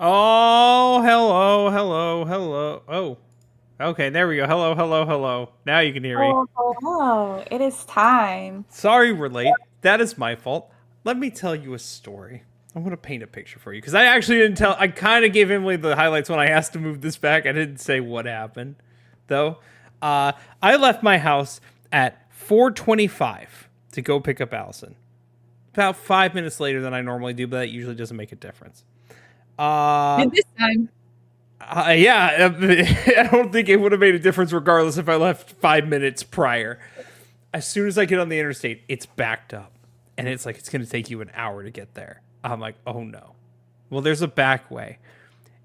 Oh, hello, hello, hello. Oh, okay, there we go. Hello, hello, hello. Now you can hear me. Oh, hello. It is time. Sorry we're late. That is my fault. Let me tell you a story. I'm going to paint a picture for you because I actually didn't tell. I kind of gave Emily the highlights when I asked to move this back. I didn't say what happened, though. I left my house at 4:25 to go pick up Allison. About 5 minutes later than I normally do, but that usually doesn't make a difference. And this time, Yeah, I don't think it would have made a difference regardless if I left 5 minutes prior. As soon as I get on the interstate, it's backed up. And it's like, it's going to take you an hour to get there. I'm like, oh no. Well, there's a back way.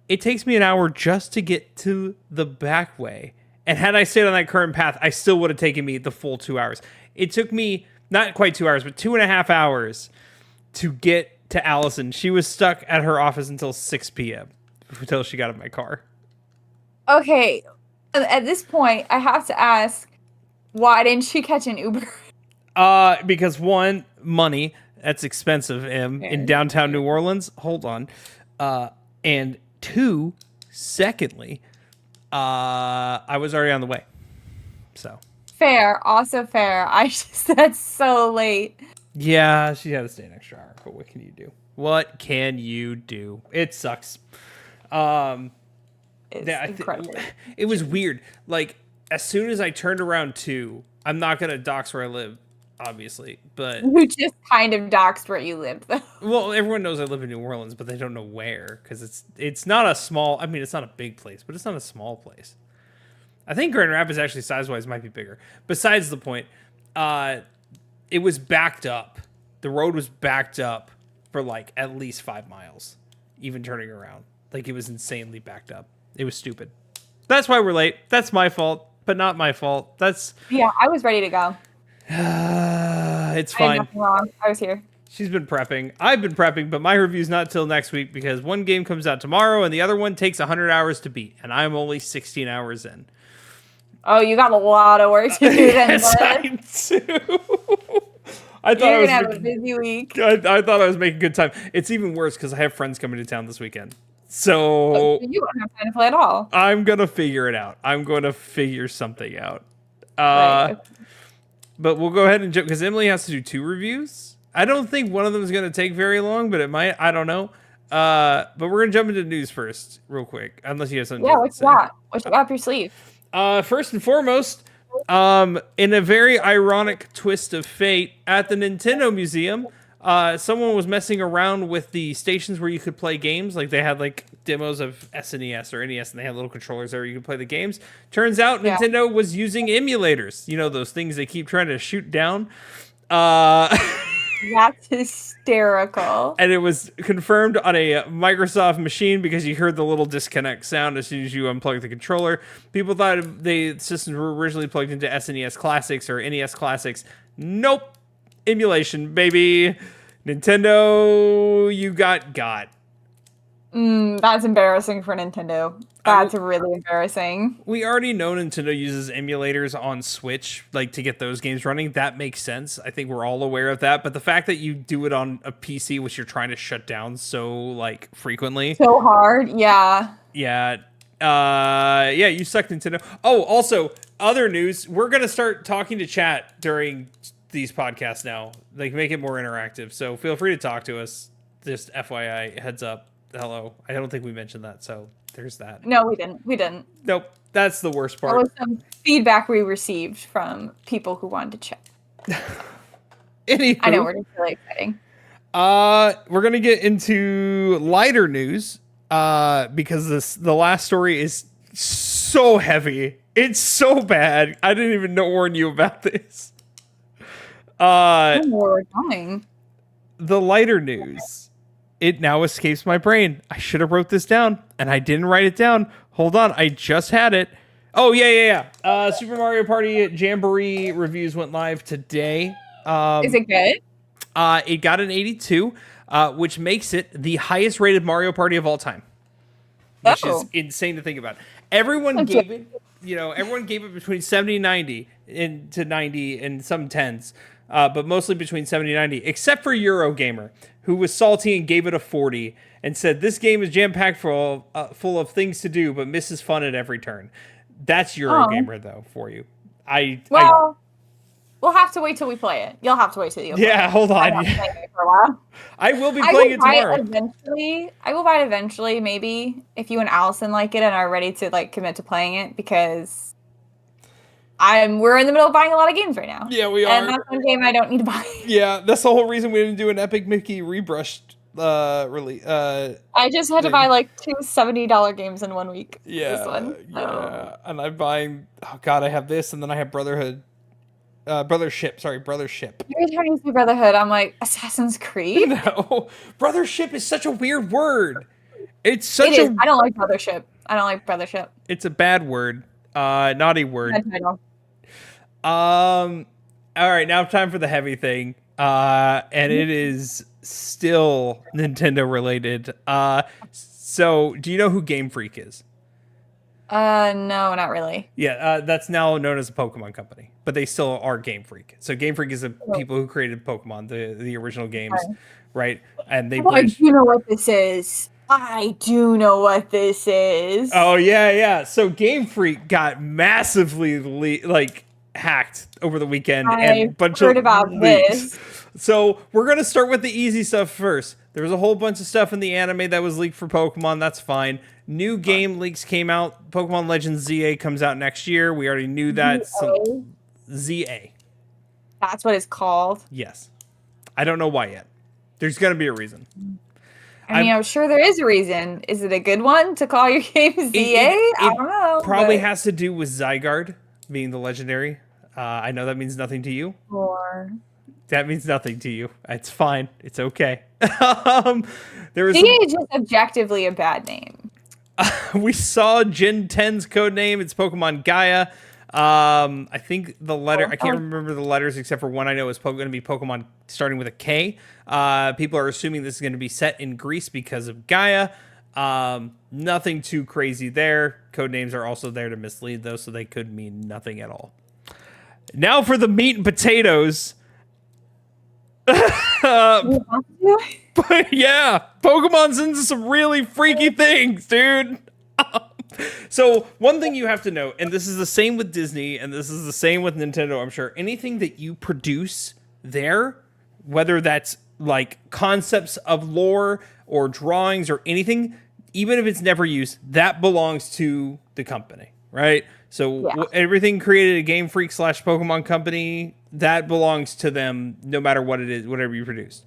It takes me an hour just to get to the back way. And had I stayed on that current path, I still would have taken me the full 2 hours. It took me, not quite 2 hours, but 2.5 hours to get to Allison. She was stuck at her office until 6 p.m. until she got in my car. okay, at this point, I have to ask, why didn't she catch an Uber? Because one, money, that's expensive, in downtown New Orleans. Hold on. And two, secondly, I was already on the way. So. Fair, also fair. I just, that's so late. Yeah, she had to stay an extra hour, but what can you do? What can you do? It sucks. It's incredible. It was weird. Like, as soon as I turned around too, I'm not going to dox where I live, obviously, but... You just kind of doxed where you live, though. Well, everyone knows I live in New Orleans, but they don't know where, because it's not a small... I mean, it's not a big place, but it's not a small place. I think Grand Rapids, actually, size-wise, might be bigger. Besides the point, it was backed up. The road was backed up for, like, at least 5 miles, even turning around. Like, it was insanely backed up. It was stupid. That's why we're late. That's my fault, but not my fault. That's... Yeah, I was ready to go. It's I fine. had nothing wrong. I was here. She's been prepping. I've been prepping, but my review's not till next week because one game comes out tomorrow and the other one takes 100 hours to beat, and I'm only 16 hours in. Oh, you got a lot of work to do then. Yes, I do. I thought You're I was gonna have a busy week. I thought I was making good time. It's even worse because I have friends coming to town this weekend. So You don't have time to play at all. I'm going to figure it out. I'm going to figure something out. Right. But we'll go ahead and jump because Emily has to do 2 reviews. I don't think one of them is going to take very long, but it might. I don't know. But we're going to jump into news first, real quick. Unless you have something Yeah, to what say. you got? What you got up your sleeve? First and foremost, in a very ironic twist of fate, at the Nintendo Museum, someone was messing around with the stations where you could play games. Like, they had, like, demos of SNES or NES, and they had little controllers there where you could play the games. Turns out Nintendo was using emulators. You know, those things they keep trying to shoot down. That's hysterical. And it was confirmed on a Microsoft machine because you heard the little disconnect sound as soon as you unplug the controller. People thought the systems were originally plugged into SNES Classics or NES Classics. Nope. Emulation, baby. Nintendo, you got. That's embarrassing for Nintendo. That's really embarrassing. We already know Nintendo uses emulators on Switch, like, to get those games running. That makes sense. I think we're all aware of that. But the fact that you do it on a PC, which you're trying to shut down so, like, frequently. So hard, yeah. Yeah. You suck, Nintendo. Oh, also, other news. We're going to start talking to chat during these podcasts now. Like, make it more interactive. So feel free to talk to us. Just FYI, heads up. hello. I don't think we mentioned that, so there's that. No, we didn't. We didn't. Nope. That's the worst That part. was some feedback we received from people who wanted to check. Anywho, I know, we're just really exciting. we're gonna get into lighter news. Because the last story is so heavy. It's so bad. I didn't even warn you about this. I don't know where we're going. The lighter news. It now escapes my brain. I should have wrote this down, and I didn't write it down. Hold on, I just had it. Oh, yeah. Super Mario Party Jamboree reviews went live today. Is it good? It got an 82, which makes it the highest rated Mario Party of all time. Which is insane to think about. Everyone gave it between 70 and 90 to 90 and some 10s. But mostly between 70 and 90, except for Eurogamer, who was salty and gave it a 40 and said, this game is jam-packed full of things to do, but misses fun at every turn. That's Eurogamer, though, for you. We'll have to wait till we play it. You'll have to wait till you play it. Yeah, hold on. I'm not playing it for a while. I will be playing it tomorrow. I will buy it eventually, maybe, if you and Allison like it and are ready to like commit to playing it, because we're in the middle of buying a lot of games right now. Yeah, we are. And that's one game I don't need to buy. Yeah, that's the whole reason we didn't do an Epic Mickey rebrushed release. I just had to buy like two $70 games in 1 week. Yeah, this one. Yeah. And I'm buying. Oh God, I have this, and then I have Brotherhood. Brothership. Every time you say Brotherhood, I'm like, Assassin's Creed? No. Brothership is such a weird word. I don't like Brothership. It's a bad word. Naughty word. Bad title. All right, now time for the heavy thing. And it is still Nintendo related. So do you know who Game Freak is? No, not really. Yeah, that's now known as a Pokemon company, but they still are Game Freak. So Game Freak is the people who created Pokemon, the original games, right? And they. I do know what this is. Oh yeah. So Game Freak got massively hacked over the weekend, and a bunch of leaks. This. So we're gonna start with the easy stuff first. There was a whole bunch of stuff in the anime that was leaked for Pokemon. That's fine. New game leaks came out. Pokemon Legends ZA comes out next year. We already knew that. ZA. That's what it's called? Yes. I don't know why yet. There's going to be a reason. I'm sure there is a reason. Is it a good one to call your game ZA? I don't know. Probably has to do with Zygarde being the legendary. I know that means nothing to you. That means nothing to you. It's fine. It's okay. ZA is just objectively a bad name. We saw Gen 10's code name. It's Pokemon Gaia. I think the letter, I can't remember the letters except for one I know is going to be Pokemon starting with a K. People are assuming this is going to be set in Greece because of Gaia. Nothing too crazy there. Code names are also there to mislead, though, so they could mean nothing at all. Now for the meat and potatoes. But yeah, Pokemon's into some really freaky things, dude. So one thing you have to know, and this is the same with Disney, and this is the same with Nintendo, I'm sure, anything that you produce there, whether that's like concepts of lore or drawings or anything, even if it's never used, that belongs to the company, right? So everything created at Game Freak / Pokemon Company, that belongs to them no matter what it is, whatever you produced.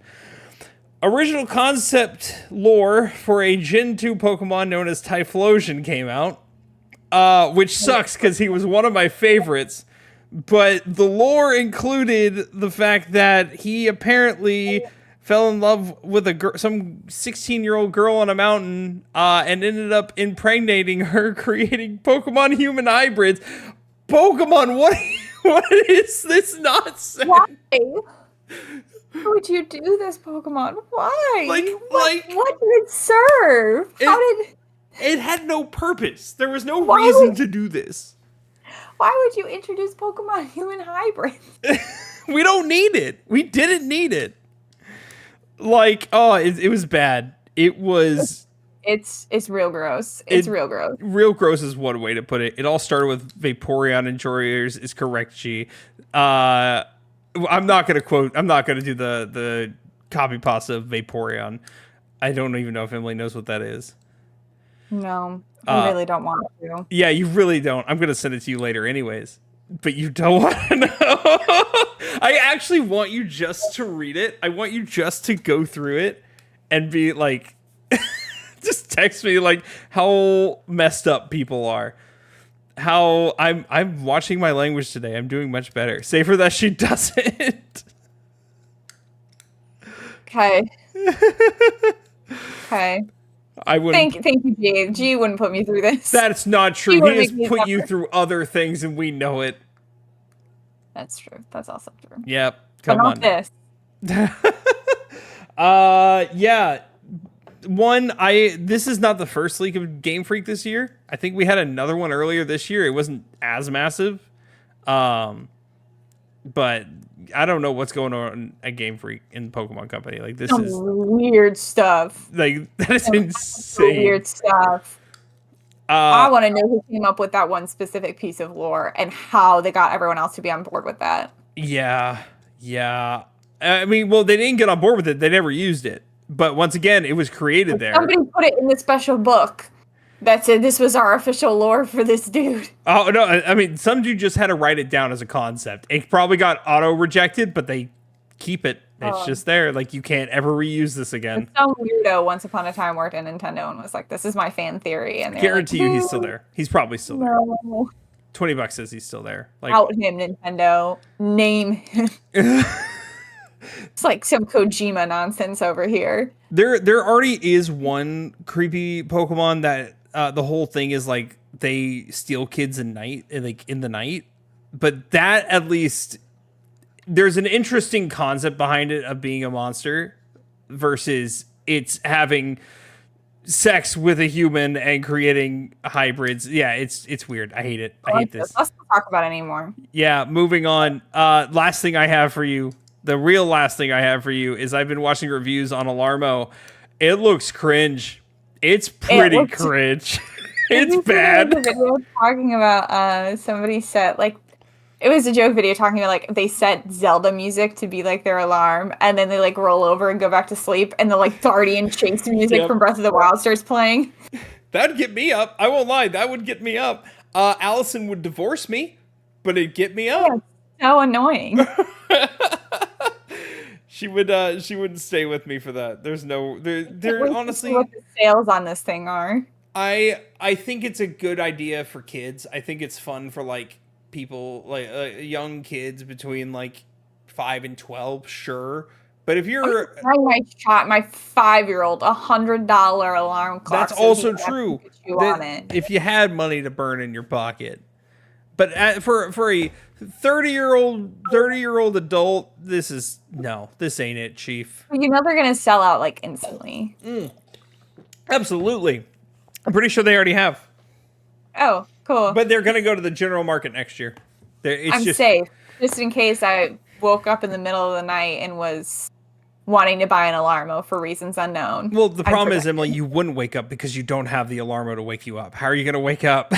Original concept lore for a Gen 2 Pokemon known as Typhlosion came out, which sucks because he was one of my favorites. But the lore included the fact that he apparently fell in love with some 16-year-old girl on a mountain and ended up impregnating her, creating Pokemon human hybrids. Pokemon, what is this nonsense? Why? Why would you do this, Pokemon? Why? What did it serve? It had no purpose. There was no reason to do this. Why would you introduce Pokemon human hybrids? We don't need it. We didn't need it. It was bad. It was... It's real gross. It's real gross. Real gross is one way to put it. It all started with Vaporeon Enjoyers is correct, G. I'm not going to do the copy pasta of Vaporeon. I don't even know if Emily knows what that is. No, I really don't want to. Yeah, you really don't. I'm gonna send it to you later, anyways. But you don't want to know. I actually want you just to read it. I want you just to go through it and be like, just text me like how messed up people are. How I'm watching my language today. I'm doing much better. Save her that she doesn't. Okay. Okay. I wouldn't. Thank you, G. G wouldn't put me through this. That's not He true. would He has make me put you suffer. through other things, and we know it. That's true. That's also true. Yep. But Come not on. this. Yeah. This is not the first leak of Game Freak this year. I think we had another one earlier this year. It wasn't as massive. But I don't know what's going on at Game Freak in Pokemon Company. Like this Some is weird stuff. like that is Some insane. Weird stuff. I want to know who came up with that one specific piece of lore and how they got everyone else to be on board with that. Yeah. I mean, well, they didn't get on board with it. They never used it. But once again, it was created there. Somebody put it in the special book that said this was our official lore for this dude. Oh, no. I mean, some dude just had to write it down as a concept. It probably got auto-rejected, but they keep it. It's just there. Like, you can't ever reuse this again. Some weirdo once upon a time worked at Nintendo and was like, this is my fan theory. And Guarantee you he's still there. He's probably still there. No. $20 says he's still there. Like, Out him, Nintendo. Name him. It's like some Kojima nonsense over here. There already is one creepy Pokemon that the whole thing is like they steal kids in the night. But that at least there's an interesting concept behind it of being a monster versus it's having sex with a human and creating hybrids. Yeah, it's weird. I hate it. I hate this. Let's not talk about it anymore. Yeah, moving on. Last thing I have for you. The real last thing I have for you is I've been watching reviews on Alarmo. It looks cringe. It's pretty cringe. It's bad. There was a video talking about somebody set like it was a joke video talking about like they set Zelda music to be like their alarm, and then they like roll over and go back to sleep, and the like Guardian chase music from Breath of the Wild starts playing. That'd get me up. I won't lie. That would get me up. Allison would divorce me, but it'd get me up. Yeah, so annoying. She wouldn't stay with me for that. There's no there honestly what the sales on this thing are. I think it's a good idea for kids. I think it's fun for like people like young kids between like 5 and 12, sure. But if you're my 5-year-old $100 alarm clock. that's also true. If you had money to burn in your pocket. But for a 30-year-old adult, this ain't it, Chief. You know they're gonna sell out like instantly. Absolutely. I'm pretty sure they already have. Oh, cool. But they're gonna go to the general market next year. I'm safe, just in case I woke up in the middle of the night and was wanting to buy an Alarmo for reasons unknown. Well, the problem is, Emily, you wouldn't wake up because you don't have the Alarmo to wake you up. How are you gonna wake up?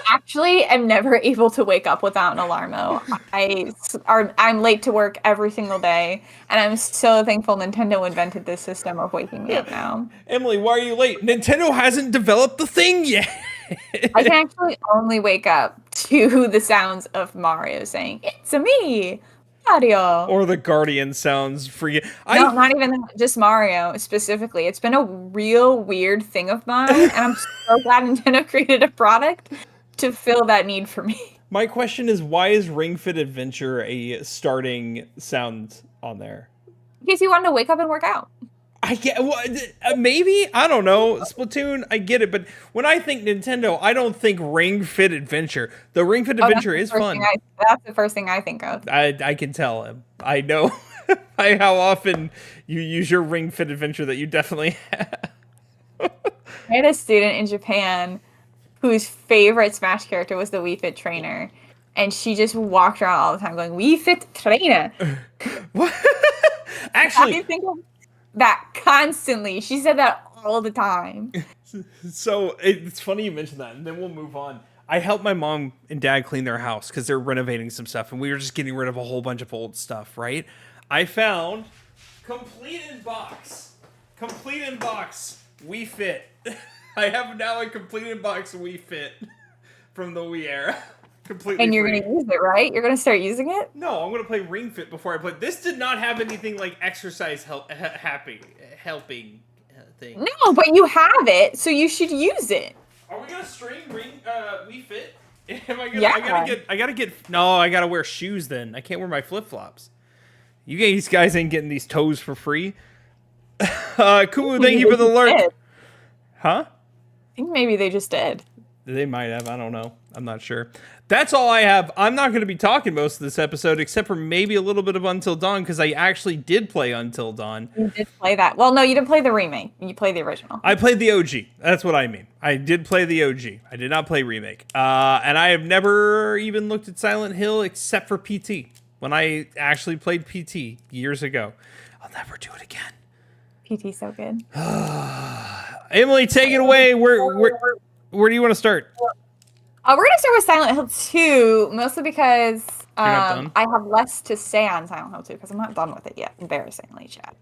Actually, I'm never able to wake up without an Alarmo. I'm late to work every single day, and I'm so thankful Nintendo invented this system of waking me up now. Emily, why are you late? Nintendo hasn't developed the thing yet. I can actually only wake up to the sounds of Mario saying, "It's a me, Mario." Or the Guardian sounds for you. No, not even that, just Mario specifically. It's been a real weird thing of mine, and I'm so glad Nintendo created a product to fill that need for me. My question is, why is Ring Fit Adventure a starting sound on there? In case you wanted to wake up and work out. I get maybe, I don't know. Splatoon, I get it, but when I think Nintendo, I don't think Ring Fit Adventure. The Ring Fit Adventure is fun. That's the first thing I think of. I can tell him. I know how often you use your Ring Fit Adventure that you definitely have. I had a student in Japan whose favorite Smash character was the Wii Fit Trainer. And she just walked around all the time going, Wii Fit Trainer. What? Actually, I think of that constantly. She said that all the time. So it's funny you mentioned that, and then we'll move on. I helped my mom and dad clean their house because they're renovating some stuff, and we were just getting rid of a whole bunch of old stuff, right? I found completed box Complete inbox. Wii Fit. I have now a complete inbox Wii Fit from the Wii era. Completely And you're free. going to use it, right? You're going to start using it? No, I'm going to play Ring Fit before I play. This did not have anything like exercise helping thing. No, but you have it, so you should use it. Are we going to stream Wii Fit? Am I gonna, Yeah. I gotta get. No, I gotta wear shoes then. I can't wear my flip flops. You guys ain't getting these toes for free. Cool. Thank you for the alert. Did. Huh? I think maybe they just did. They might have. I don't know. I'm not sure. That's all I have. I'm not going to be talking most of this episode, except for maybe a little bit of Until Dawn, because I actually did play Until Dawn. You did play that. Well, no, you didn't play the remake. You played the original. I played the OG. That's what I mean. I did play the OG. I did not play Remake. And I have never even looked at Silent Hill except for PT. When I actually played PT years ago. I'll never do it again. PT's so good. Emily, take it away. Where do you want to start? We're going to start with Silent Hill 2, mostly because not done? I have less to say on Silent Hill 2, because I'm not done with it yet, embarrassingly, Chad.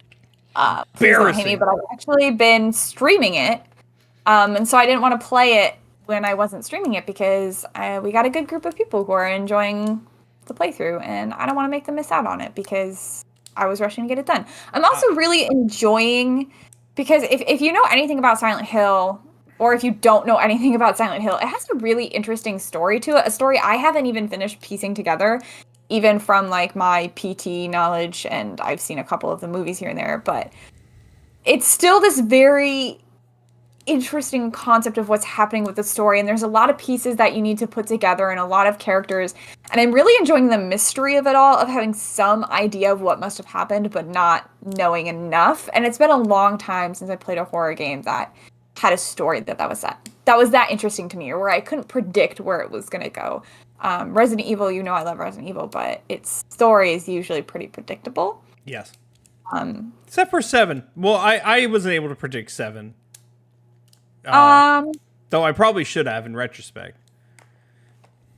Embarrassing. But I've actually been streaming it, and so I didn't want to play it when I wasn't streaming it, because we got a good group of people who are enjoying the playthrough, and I don't want to make them miss out on it, because I was rushing to get it done. I'm also really enjoying, because if you know anything about Silent Hill, or if you don't know anything about Silent Hill, it has a really interesting story to it. A story I haven't even finished piecing together, even from like my PT knowledge, and I've seen a couple of the movies here and there, but it's still this very interesting concept of what's happening with the story, and there's a lot of pieces that you need to put together and a lot of characters, and I'm really enjoying the mystery of it all, of having some idea of what must have happened, but not knowing enough. And it's been a long time since I played a horror game that had a story that was that interesting to me, or where I couldn't predict where it was going to go. Resident Evil, I love Resident Evil, but its story is usually pretty predictable. Yes. Except for 7. Well, I wasn't able to predict 7. Though I probably should have in retrospect.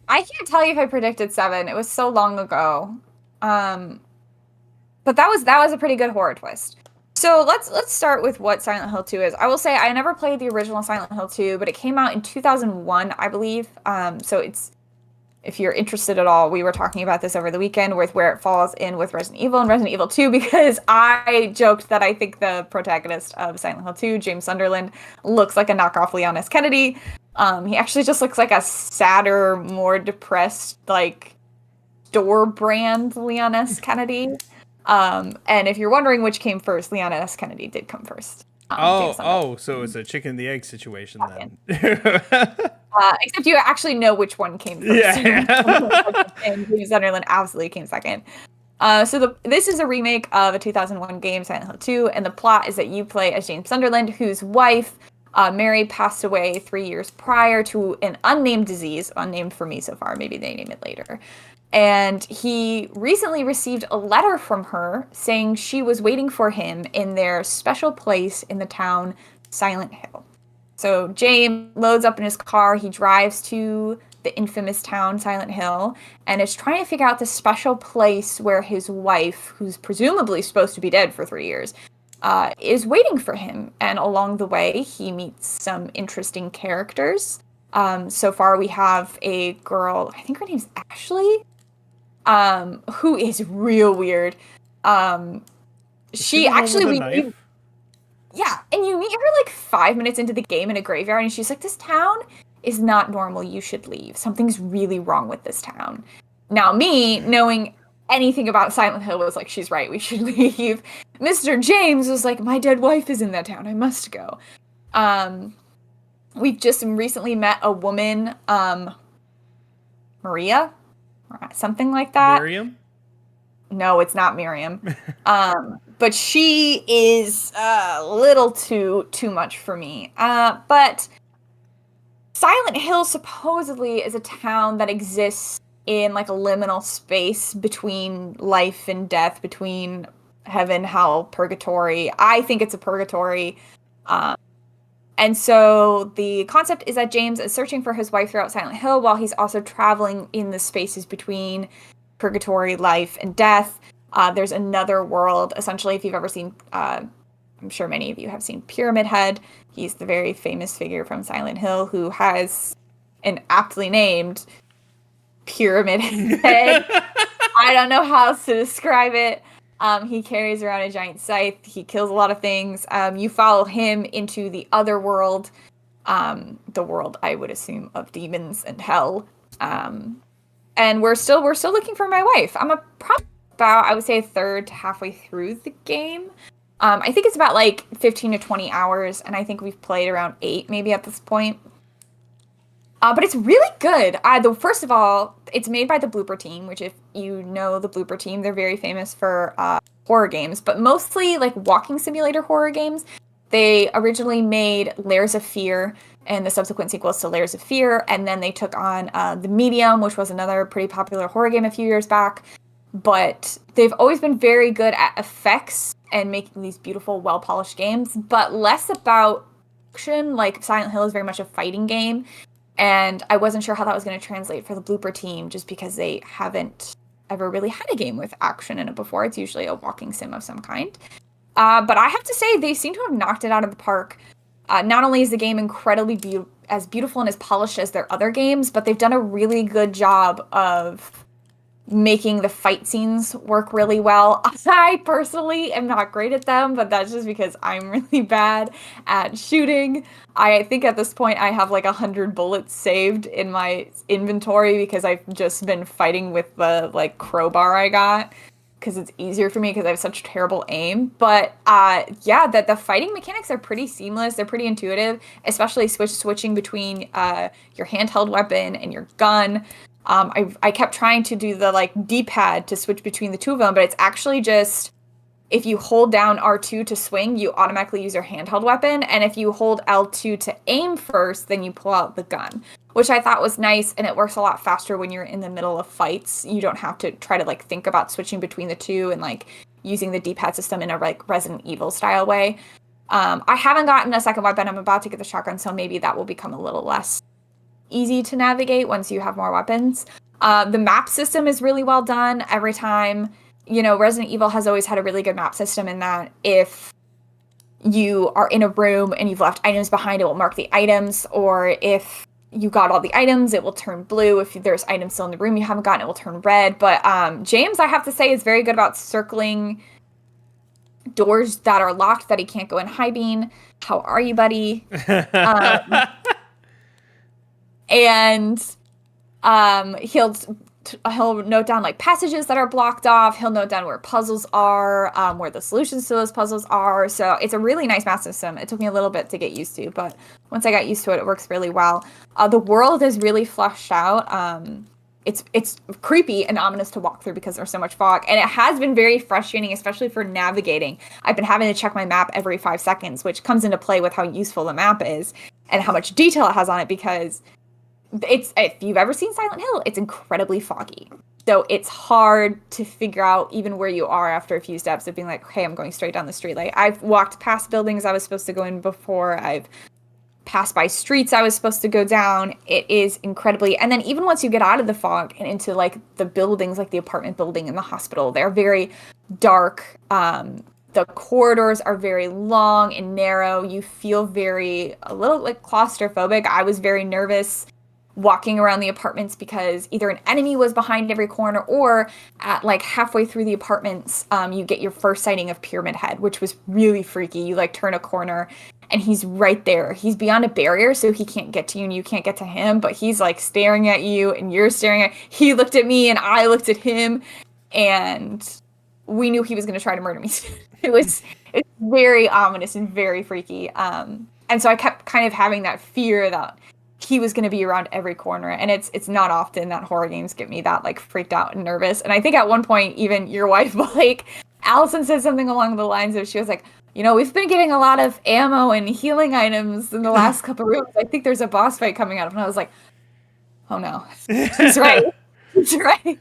I can't tell you if I predicted 7. It was so long ago. But that was a pretty good horror twist. So let's start with what Silent Hill 2 is. I will say I never played the original Silent Hill 2, but it came out in 2001, I believe. So it's, if you're interested at all, we were talking about this over the weekend with where it falls in with Resident Evil and Resident Evil 2, because I joked that I think the protagonist of Silent Hill 2, James Sunderland, looks like a knockoff Leon S. Kennedy. He actually just looks like a sadder, more depressed, like, store brand Leon S. Kennedy. And if you're wondering which came first, Leon S. Kennedy did come first. So it's a chicken and the egg situation then. Except you actually know which one came first. Yeah. And James Sunderland absolutely came second. This is a remake of a 2001 game, Silent Hill 2, and the plot is that you play as James Sunderland, whose wife, Mary, passed away 3 years prior to an unnamed disease, unnamed for me so far, maybe they name it later. And he recently received a letter from her saying she was waiting for him in their special place in the town Silent Hill. So James loads up in his car, he drives to the infamous town Silent Hill, and is trying to figure out the special place where his wife, who's presumably supposed to be dead for 3 years, is waiting for him. And along the way, he meets some interesting characters. So far, we have a girl, I think her name's Ashley, who is real weird. She actually, yeah, and you meet her like 5 minutes into the game in a graveyard, and she's like, "This town is not normal. You should leave. Something's really wrong with this town." Now, me knowing anything about Silent Hill was like, "She's right. We should leave." Mr. James was like, "My dead wife is in that town. I must go." We've just recently met a woman, Maria, or something like that. Miriam? No, it's not Miriam. But she is a little too much for me. But Silent Hill supposedly is a town that exists in like a liminal space between life and death, between heaven, hell, purgatory. I think it's a purgatory. And so the concept is that James is searching for his wife throughout Silent Hill while he's also traveling in the spaces between purgatory, life, and death. There's another world. Essentially, if you've ever seen I'm sure many of you have seen Pyramid Head. He's the very famous figure from Silent Hill who has an aptly named Pyramid Head. I don't know how else to describe it. He carries around a giant scythe. He kills a lot of things. You follow him into the other world, the world I would assume of demons and hell. And we're still looking for my wife. I'm probably about, I would say, a third to halfway through the game. I think it's about like 15 to 20 hours, and I think we've played around 8 maybe at this point. But it's really good. First of all, it's made by the Blooper team, which if you know the Blooper team, they're very famous for horror games, but mostly like walking simulator horror games. They originally made Layers of Fear and the subsequent sequels to Layers of Fear, and then they took on The Medium, which was another pretty popular horror game a few years back. But they've always been very good at effects and making these beautiful, well-polished games, but less about action. Like Silent Hill is very much a fighting game. And I wasn't sure how that was going to translate for the Blooper team just because they haven't ever really had a game with action in it before. It's usually a walking sim of some kind. But I have to say, they seem to have knocked it out of the park. Not only is the game incredibly as beautiful and as polished as their other games, but they've done a really good job of making the fight scenes work really well. I personally am not great at them, but that's just because I'm really bad at shooting. I think at this point I have like 100 bullets saved in my inventory because I've just been fighting with the like crowbar I got because it's easier for me because I have such terrible aim. But yeah, the fighting mechanics are pretty seamless. They're pretty intuitive, especially switching between your handheld weapon and your gun. I kept trying to do the like D-pad to switch between the two of them, but it's actually just if you hold down R2 to swing, you automatically use your handheld weapon, and if you hold L2 to aim first, then you pull out the gun, which I thought was nice, and it works a lot faster when you're in the middle of fights. You don't have to try to like think about switching between the two and like using the D-pad system in a like Resident Evil style way. I haven't gotten a second weapon. I'm about to get the shotgun, so maybe that will become a little less easy to navigate once you have more weapons. The map system is really well done. Every time, Resident Evil has always had a really good map system in that if you are in a room and you've left items behind, it will mark the items, or if you got all the items, it will turn blue. If there's items still in the room you haven't gotten, it will turn red. But James, I have to say, is very good about circling doors that are locked that he can't go in. Hi, Bean. How are you, buddy? And he'll note down like passages that are blocked off. He'll note down where puzzles are, where the solutions to those puzzles are. So it's a really nice math system. It took me a little bit to get used to, but once I got used to it, it works really well. The world is really fleshed out. It's creepy and ominous to walk through because there's so much fog, and it has been very frustrating, especially for navigating. I've been having to check my map every 5 seconds, which comes into play with how useful the map is and how much detail it has on it, because if you've ever seen Silent Hill, it's incredibly foggy. So it's hard to figure out even where you are after a few steps of being like, hey, I'm going straight down the street. Like, I've walked past buildings I was supposed to go in before. I've passed by streets I was supposed to go down. It is incredibly, and then even once you get out of the fog and into like the buildings, like the apartment building and the hospital, they're very dark. The corridors are very long and narrow. You feel a little like claustrophobic. I was very nervous walking around the apartments because either an enemy was behind every corner, or at like halfway through the apartments, you get your first sighting of Pyramid Head, which was really freaky. You like turn a corner and he's right there. He's beyond a barrier, so he can't get to you and you can't get to him, but he's like staring at you and you're staring at, he looked at me and I looked at him, and we knew he was going to try to murder me. It's very ominous and very freaky. And so I kept kind of having that fear that he was going to be around every corner, and it's not often that horror games get me that like freaked out and nervous. And I think at one point, even your wife, like Allison, said something along the lines of, she was like, we've been getting a lot of ammo and healing items in the last couple of rooms. I think there's a boss fight coming out. And I was like, oh no, she's right. She's right.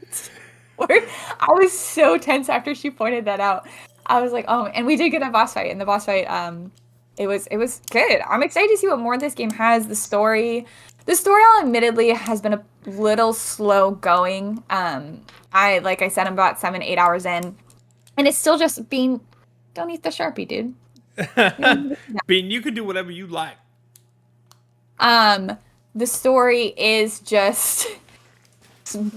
I was so tense after she pointed that out. I was like, oh, and we did get a boss fight, and the boss fight, it was good. I'm excited to see what more this game has. The story, admittedly, has been a little slow going. Like I said, I'm about 7-8 hours in, and it's still just being, don't eat the Sharpie, dude. Bean, you can do whatever you like. The story is just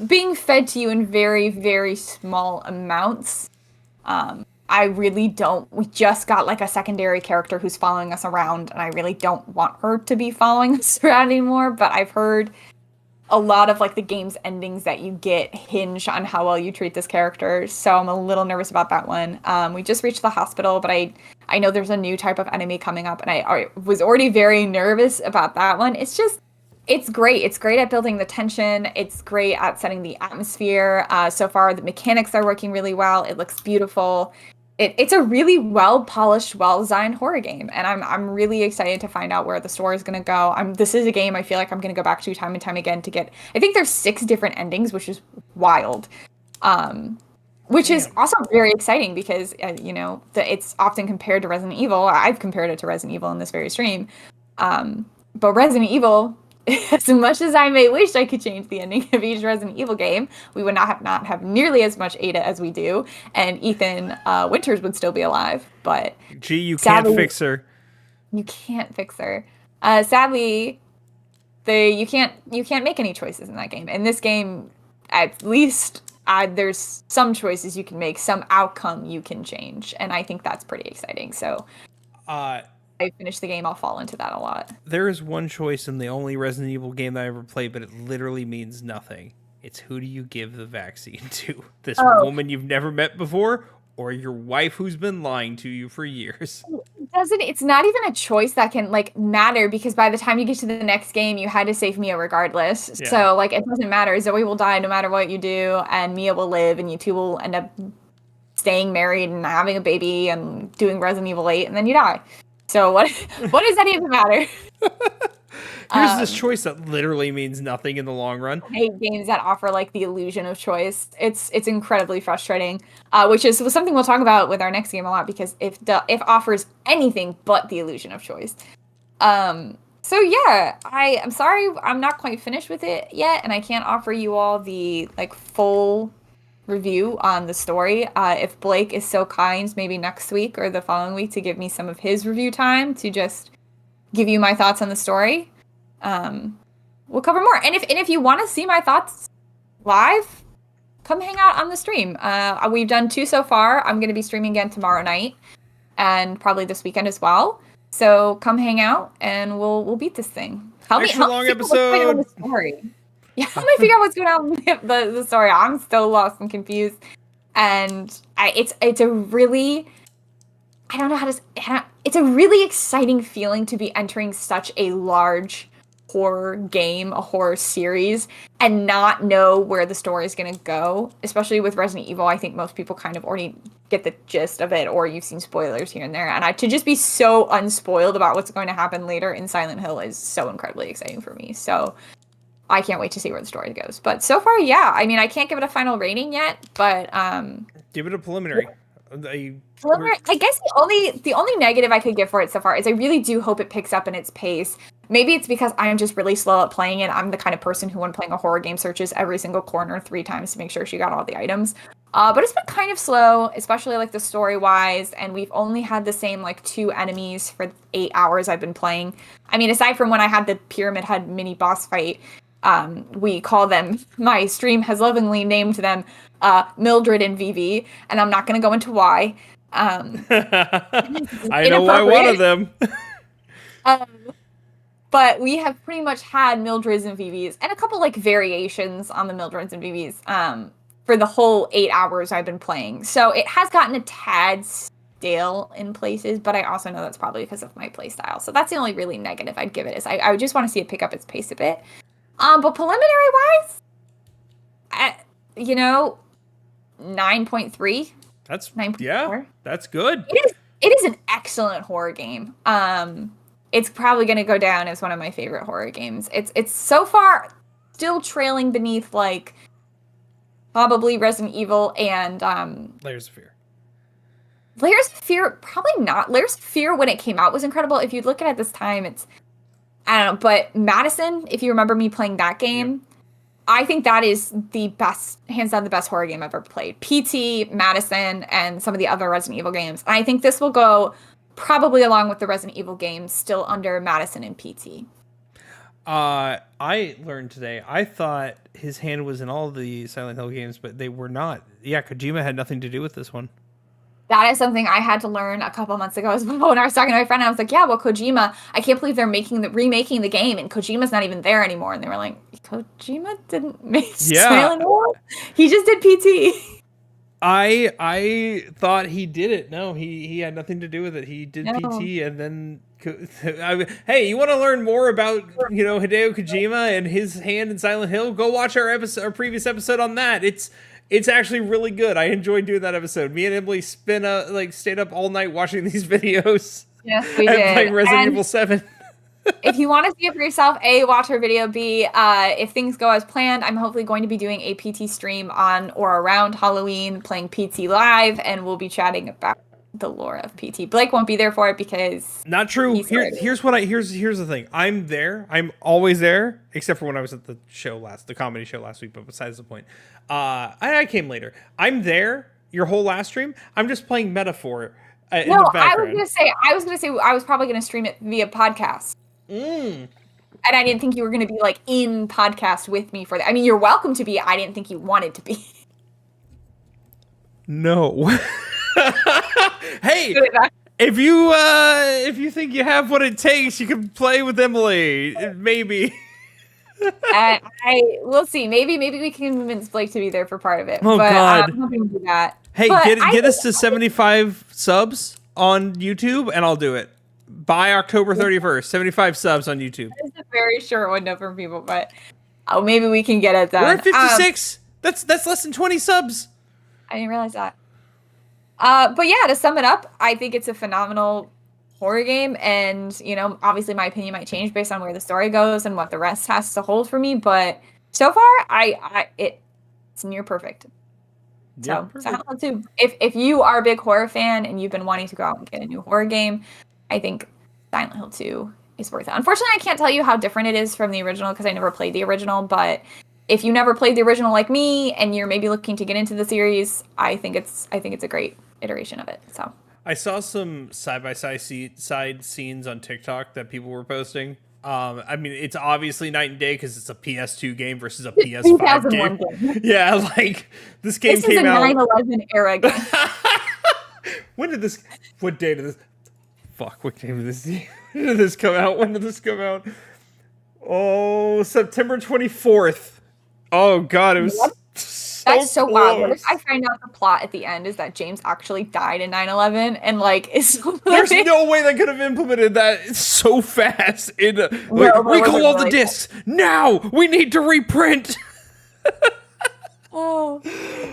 being fed to you in very, very small amounts. I really don't. We just got like a secondary character who's following us around, and I really don't want her to be following us around anymore. But I've heard a lot of like the game's endings that you get hinge on how well you treat this character, so I'm a little nervous about that one. We just reached the hospital, but I know there's a new type of enemy coming up, and I was already very nervous about that one. It's great. It's great at building the tension. It's great at setting the atmosphere. So far, the mechanics are working really well. It looks beautiful. It's a really well-polished, well-designed horror game, and I'm really excited to find out where the story is going to go. This is a game I feel like I'm going to go back to time and time again to get. I think there's 6 different endings, which is wild, which is also very exciting because it's often compared to Resident Evil. I've compared it to Resident Evil in this very stream, but Resident Evil. As much as I may wish I could change the ending of each Resident Evil game, we would not have nearly as much Ada as we do, and Ethan Winters would still be alive. But you sadly, can't fix her. You can't fix her. Sadly, you can't make any choices in that game. In this game, at least there's some choices you can make, some outcome you can change, and I think that's pretty exciting. So. I finish the game, I'll fall into that a lot. There is one choice in the only Resident Evil game that I ever played, but it literally means nothing. It's who do you give the vaccine to? This woman you've never met before, or your wife who's been lying to you for years? It's not even a choice that can matter, because by the time you get to the next game, you had to save Mia regardless. Yeah. So it doesn't matter. Zoe will die no matter what you do, and Mia will live, and you two will end up staying married and having a baby and doing Resident Evil 8, and then you die. So what does that even matter? Here's this choice that literally means nothing in the long run. I hate games that offer the illusion of choice. It's incredibly frustrating, which is something we'll talk about with our next game a lot, because if offers anything but the illusion of choice. So yeah, I'm sorry I'm not quite finished with it yet, and I can't offer you all the full review on the story. If Blake is so kind, maybe next week or the following week, to give me some of his review time to just give you my thoughts on the story, we'll cover more. And if you want to see my thoughts live, come hang out on the stream. We've done 2 so far. I'm going to be streaming again tomorrow night and probably this weekend as well. So come hang out and we'll beat this thing. Help me long episode. Yeah, help me figure out what's going on with the story. I'm still lost and confused, and it's a really, I don't know how to. It's a really exciting feeling to be entering such a large horror game, a horror series, and not know where the story is going to go. Especially with Resident Evil, I think most people kind of already get the gist of it, or you've seen spoilers here and there. And to just be so unspoiled about what's going to happen later in Silent Hill is so incredibly exciting for me. So. I can't wait to see where the story goes. But so far, yeah. I mean, I can't give it a final rating yet, but give it a preliminary. I guess the only negative I could give for it so far is I really do hope it picks up in its pace. Maybe it's because I'm just really slow at playing it. I'm the kind of person who, when playing a horror game, searches every single corner 3 times to make sure she got all the items. But it's been kind of slow, especially the story-wise, and we've only had the same 2 enemies for 8 hours I've been playing. I mean, aside from when I had the Pyramid Head mini boss fight, we call them, my stream has lovingly named them Mildred and Vivi, and I'm not going to go into why. I know why one of them. But we have pretty much had Mildreds and Vivis and a couple variations on the Mildreds and Vivis for the whole 8 hours I've been playing. So it has gotten a tad stale in places, but I also know that's probably because of my playstyle. So that's the only really negative I'd give it, is I would just want to see it pick up its pace a bit. But preliminary-wise, 9.3. That's 9.4. Yeah, that's good. It is an excellent horror game. It's probably going to go down as one of my favorite horror games. It's so far still trailing beneath probably Resident Evil and Layers of Fear. Layers of Fear, probably not. Layers of Fear, when it came out, was incredible. If you look at it this time, I don't know, but Madison, if you remember me playing that game, yep. I think that is the best, hands down the best horror game I've ever played. PT, Madison, and some of the other Resident Evil games. And I think this will go probably along with the Resident Evil games, still under Madison and PT. I learned today. I thought his hand was in all the Silent Hill games, but they were not. Yeah, Kojima had nothing to do with this one. That is something I had to learn a couple months ago as well. When I was talking to my friend, I was like, yeah, well, Kojima, I can't believe they're remaking the game, and Kojima's not even there anymore. And they were like, Kojima didn't make Silent Hill? He just did PT. I thought he did it. No, he had nothing to do with it. He did PT, and then hey, you want to learn more about Hideo Kojima and his hand in Silent Hill? Go watch our previous episode on that. It's actually really good. I enjoyed doing that episode. Me and Emily stayed up all night watching these videos. Yes, we did. And playing Resident Evil 7. If you want to see it for yourself, A, watch our video. B, if things go as planned, I'm hopefully going to be doing a PT stream on or around Halloween, playing PT live, and we'll be chatting about the lore of PT. Blake won't be there for it because not true. Here's the thing. I'm there. I'm always there, except for when I was at the comedy show last week. But besides the point, I came later. I'm there your whole last stream. I'm just playing Metaphor in the background. I was gonna say I was probably gonna stream it via podcast. And I didn't think you were gonna be like in podcast with me for that. I mean, you're welcome to be. I didn't think you wanted to be. No. Hey, if you think you have what it takes, you can play with Emily. Maybe. We'll see. Maybe we can convince Blake to be there for part of it. Oh, but God. I'm hoping to do that. Hey, get us to 75 subs on YouTube, and I'll do it by October 31st. 75 subs on YouTube. It's a very short window for people, but maybe we can get it done. We're at 56. That's less than 20 subs. I didn't realize that. But yeah, to sum it up, I think it's a phenomenal horror game, and obviously my opinion might change based on where the story goes and what the rest has to hold for me. But so far, it's near perfect. So Silent Hill 2. If you are a big horror fan and you've been wanting to go out and get a new horror game, I think Silent Hill 2 is worth it. Unfortunately, I can't tell you how different it is from the original because I never played the original. But if you never played the original like me and you're maybe looking to get into the series, I think it's a great iteration of it. So I saw some side-by-side scenes on TikTok that people were posting. I mean, it's obviously night and day because it's a PS2 game versus a PS5 game. Yeah, like this game came out. This is a 9/11 era game. What day did this? Fuck, what game did this come out? When did this come out? Oh, September 24th. Oh God, it was. What? That's so wild. What if I find out the plot at the end is that James actually died in 9/11 and there's no way they could have implemented that so fast recall all the discs now. We need to reprint. Oh,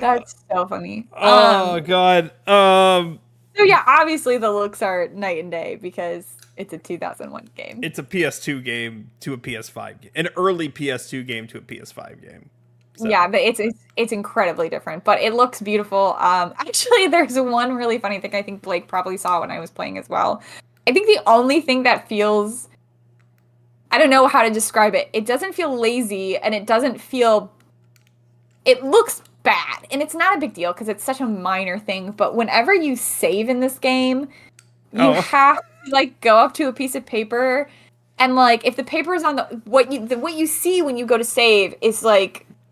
that's so funny. Oh God. So yeah, obviously the looks are night and day because it's a 2001 game. It's a PS2 game to a PS5 game, an early PS2 game to a PS5 game. So. Yeah, but it's incredibly different, but it looks beautiful. Actually, there's one really funny thing I think Blake probably saw when I was playing as well. I think the only thing that feels, I don't know how to describe it. It doesn't feel lazy, and it looks bad, and it's not a big deal because it's such a minor thing. But whenever you save in this game, you have to go up to a piece of paper, and if the paper is on what you see when you go to save is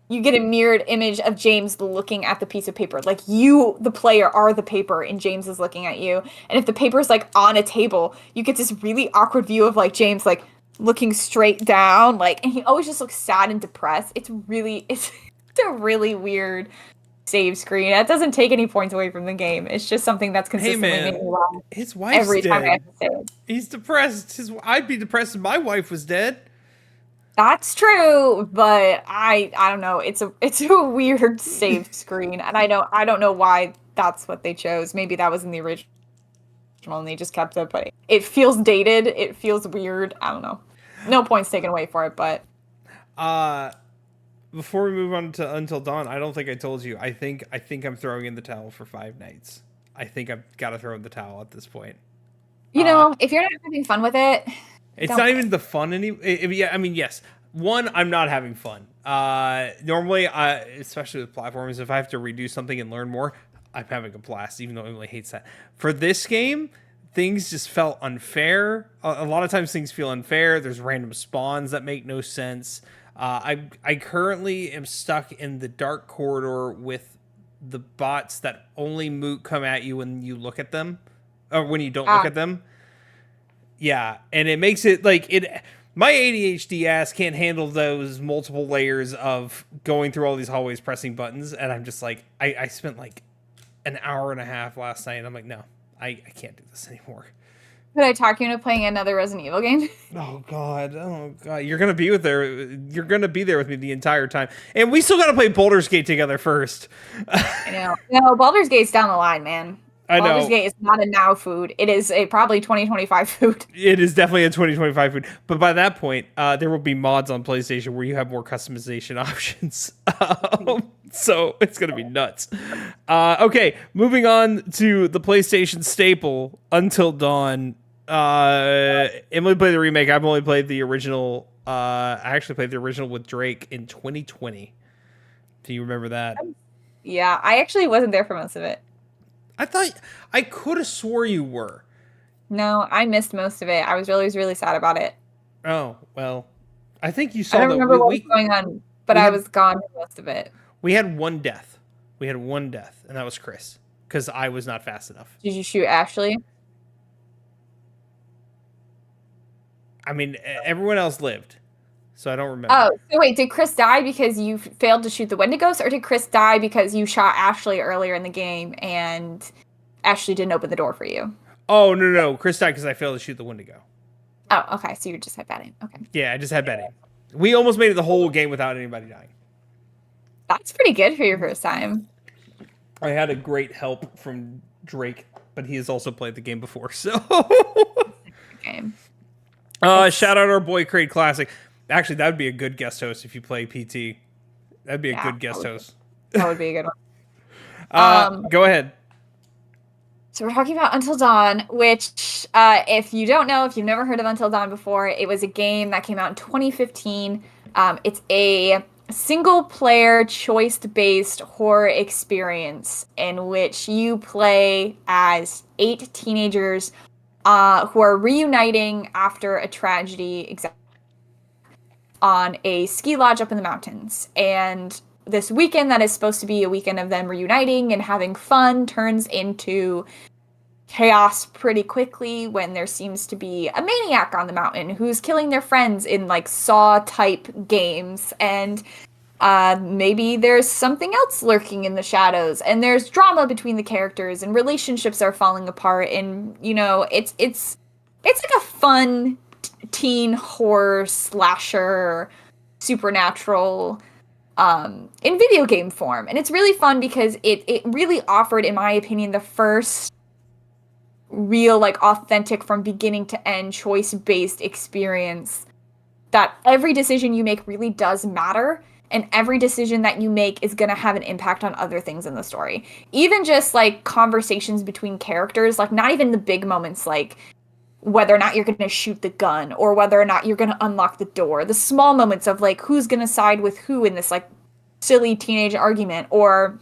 you get a mirrored image of James looking at the piece of paper. You, the player, are the paper, and James is looking at you. And if the paper's on a table, you get this really awkward view of James looking straight down, and he always just looks sad and depressed. It's a really weird save screen. That doesn't take any points away from the game. It's just something that's consistently made me laugh. His wife's every dead. Time I have to save. He's depressed. I'd be depressed if my wife was dead. That's true, but I don't know. It's a weird save screen, and I don't know why that's what they chose. Maybe that was in the original and they just kept it, but it feels dated. It feels weird. I don't know. No points taken away for it, but before we move on to Until Dawn, I don't think I told you. I think I'm throwing in the towel for 5 nights. I think I've got to throw in the towel at this point. If you're not having fun with it. It's not even the fun yeah, I mean, yes. One, I'm not having fun. Normally, especially with platforms, if I have to redo something and learn more, I'm having a blast, even though Emily hates that. For this game, things just felt unfair. A lot of times things feel unfair. There's random spawns that make no sense. I currently am stuck in the dark corridor with the bots that only come at you when you look at them, or when you don't look at them. Yeah, and it makes it like it. My ADHD ass can't handle those multiple layers of going through all these hallways pressing buttons, and I'm just like, I spent like an hour and a half last night, and I'm like, no, I can't do this anymore. Could I talk you into playing another Resident Evil game? Oh god, you're gonna be You're gonna be there with me the entire time, and we still gotta play Baldur's Gate together first. I know. No, Baldur's Gate's down the line, man. I know. Baldur's Gate is not a now food. It is a probably 2025 food. It is definitely a 2025 food. But by that point, there will be mods on PlayStation where you have more customization options. So it's going to be nuts. Okay, moving on to the PlayStation staple, Until Dawn. Emily played the remake. I've only played the original. I actually played the original with Drake in 2020. Do you remember that? Yeah, I actually wasn't there for most of it. I could have swore you were. No, I missed most of it. I was really sad about it. Oh, well, I think you saw I don't remember what was going on, but I was gone for most of it. We had one death. And that was Chris, because I was not fast enough. Did you shoot Ashley? I mean, everyone else lived, so I don't remember. Oh, so wait, did Chris die because you failed to shoot the Wendigos, or did Chris die because you shot Ashley earlier in the game and Ashley didn't open the door for you? Oh, no. Chris died because I failed to shoot the Wendigo. Oh, okay, so you just had bad aim. Okay. Yeah, I just had bad aim. We almost made it the whole game without anybody dying. That's pretty good for your first time. I had a great help from Drake, but he has also played the game before, so... Game. Shout out our boy Crate Classic. Actually, that would be a good guest host if you play PT. That'd be a good guest host. That would be a good one. Go ahead. So we're talking about Until Dawn, which, if you don't know, if you've never heard of Until Dawn before, it was a game that came out in 2015. It's a single-player, choice-based horror experience in which you play as 8 teenagers who are reuniting after a tragedy on a ski lodge up in the mountains. And this weekend that is supposed to be a weekend of them reuniting and having fun turns into chaos pretty quickly when there seems to be a maniac on the mountain who's killing their friends in like Saw-type games. And maybe there's something else lurking in the shadows, and there's drama between the characters, and relationships are falling apart, and you know, it's like a fun teen horror slasher supernatural in video game form. And it's really fun because it really offered, in my opinion, the first real, like, authentic from beginning to end choice-based experience that every decision you make really does matter. And every decision that you make is going to have an impact on other things in the story. Even just, like, conversations between characters, like, not even the big moments, like, whether or not you're going to shoot the gun, or whether or not you're going to unlock the door. The small moments of, like, who's going to side with who in this, like, silly teenage argument. Or,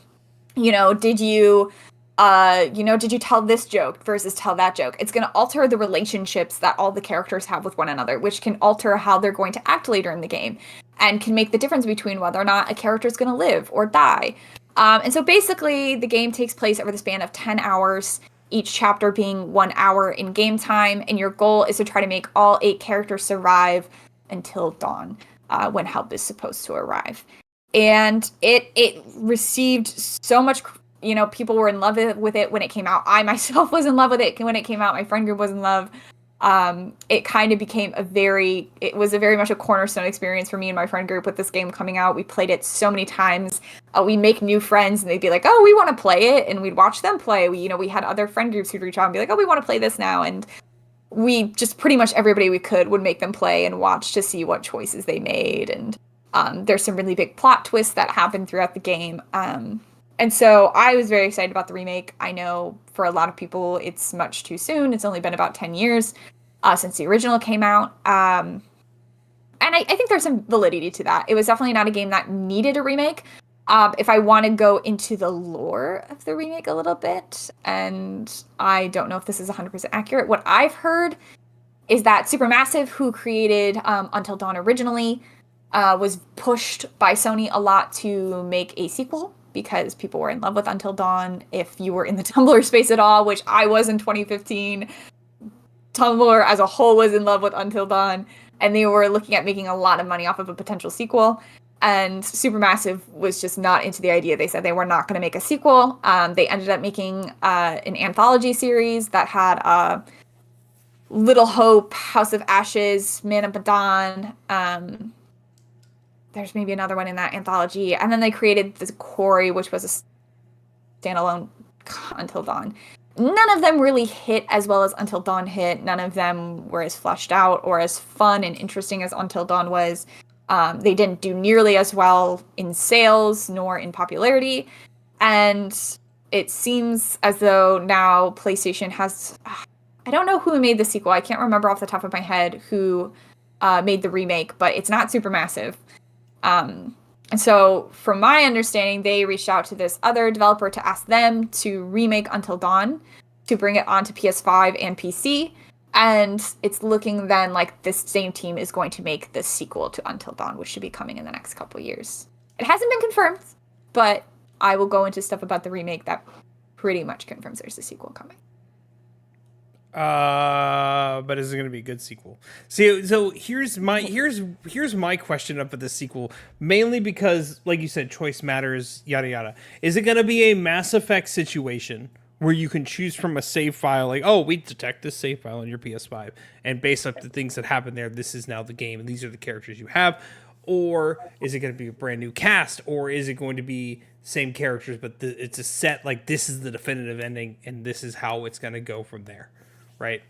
you know, did you tell this joke versus tell that joke? It's going to alter the relationships that all the characters have with one another, which can alter how they're going to act later in the game, and can make the difference between whether or not a character is going to live or die. And so basically, the game takes place over the span of 10 hours, each chapter being 1 hour in game time, and your goal is to try to make all 8 characters survive until dawn, when help is supposed to arrive. And it received so much, you know, people were in love with it when it came out. I myself was in love with it when it came out. My friend group was in love. It kind of became it was a very much a cornerstone experience for me and my friend group with this game coming out. We played it so many times. We'd make new friends and they'd be like, oh, we want to play it. And we'd watch them play. We had other friend groups who'd reach out and be like, oh, we want to play this now. And we just pretty much everybody we could would make them play and watch to see what choices they made. And there's some really big plot twists that happen throughout the game. And so I was very excited about the remake. I know for a lot of people it's much too soon. It's only been about 10 years since the original came out. And I think there's some validity to that. It was definitely not a game that needed a remake. If I want to go into the lore of the remake a little bit, and I don't know if this is 100% accurate, what I've heard is that Supermassive, who created Until Dawn originally, was pushed by Sony a lot to make a sequel because people were in love with Until Dawn. If you were in the Tumblr space at all, which I was in 2015, Tumblr as a whole was in love with Until Dawn, and they were looking at making a lot of money off of a potential sequel. And Supermassive was just not into the idea. They said they were not going to make a sequel. They ended up making an anthology series that had Little Hope, House of Ashes, Man of Medan. There's maybe another one in that anthology. And then they created this Quarry, which was a standalone Until Dawn. None of them really hit as well as Until Dawn hit. None of them were as fleshed out or as fun and interesting as Until Dawn was. They didn't do nearly as well in sales nor in popularity. And it seems as though now PlayStation has... I don't know who made the sequel. I can't remember off the top of my head who made the remake, but it's not Supermassive. And so, from my understanding, they reached out to this other developer to ask them to remake Until Dawn, to bring it onto PS5 and PC. And it's looking then like this same team is going to make the sequel to Until Dawn, which should be coming in the next couple years. It hasn't been confirmed, but I will go into stuff about the remake that pretty much confirms there's a sequel coming. But is it going to be a good sequel? See, so here's my question up at the sequel, mainly because, like you said, choice matters, yada yada. Is it going to be a Mass Effect situation where you can choose from a save file, like, oh, we detect this save file on your PS5, and based on the things that happen there, this is now the game, and these are the characters you have? Or is it going to be a brand new cast? Or is it going to be same characters, but it's a set, like, this is the definitive ending, and this is how it's going to go from there? Right.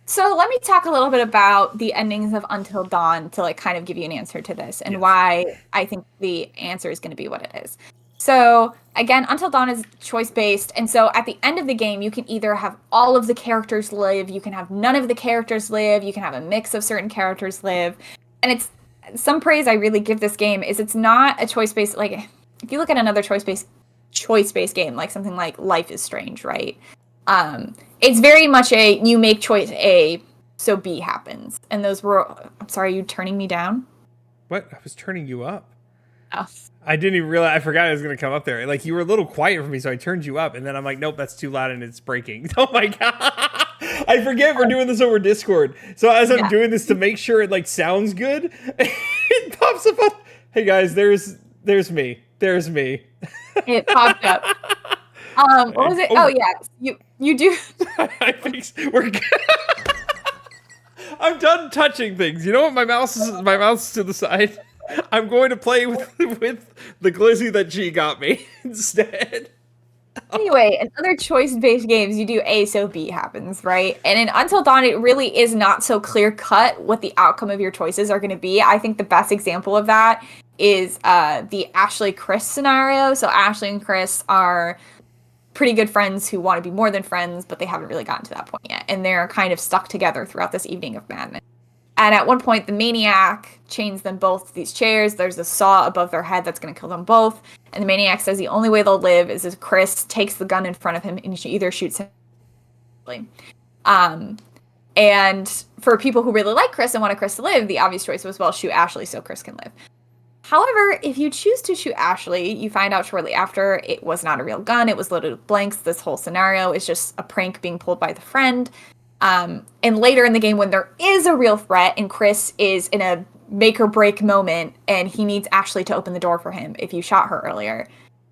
So let me talk a little bit about the endings of Until Dawn to like kind of give you an answer to this and why I think the answer is going to be what it is. So again, Until Dawn is choice based. And so at the end of the game, you can either have all of the characters live, you can have none of the characters live, you can have a mix of certain characters live. And it's some praise I really give this game is it's not a choice based, like if you look at another choice based game, like something like Life is Strange, right? It's very much a, you make choice A, so B happens. And those were, I'm sorry, are you turning me down? What? I was turning you up. Oh. I didn't even realize, I forgot I was going to come up there. Like, you were a little quiet for me, so I turned you up, and then I'm like, nope, that's too loud and it's breaking. Oh my God. I forget we're doing this over Discord. So as I'm doing this to make sure it like sounds good, it pops up on, hey guys, there's me. There's me. It popped up. What was it? Oh yeah, you do. I think we're good. I'm done touching things. You know what? My mouse is to the side. I'm going to play with the glizzy that G got me instead. Anyway, in other choice-based games, you do A, so B happens, right? And in Until Dawn, it really is not so clear-cut what the outcome of your choices are going to be. I think the best example of that is the Ashley-Chris scenario. So Ashley and Chris are pretty good friends who want to be more than friends, but they haven't really gotten to that point yet. And they're kind of stuck together throughout this evening of madness. And at one point, the maniac chains them both to these chairs. There's a saw above their head that's going to kill them both. And the maniac says the only way they'll live is if Chris takes the gun in front of him and she either shoots him. And for people who really like Chris and want Chris to live, the obvious choice was, well, shoot Ashley so Chris can live. However, if you choose to shoot Ashley, you find out shortly after it was not a real gun. It was loaded with blanks. This whole scenario is just a prank being pulled by the friend. And later in the game, when there is a real threat and Chris is in a make or break moment and he needs Ashley to open the door for him, if you shot her earlier,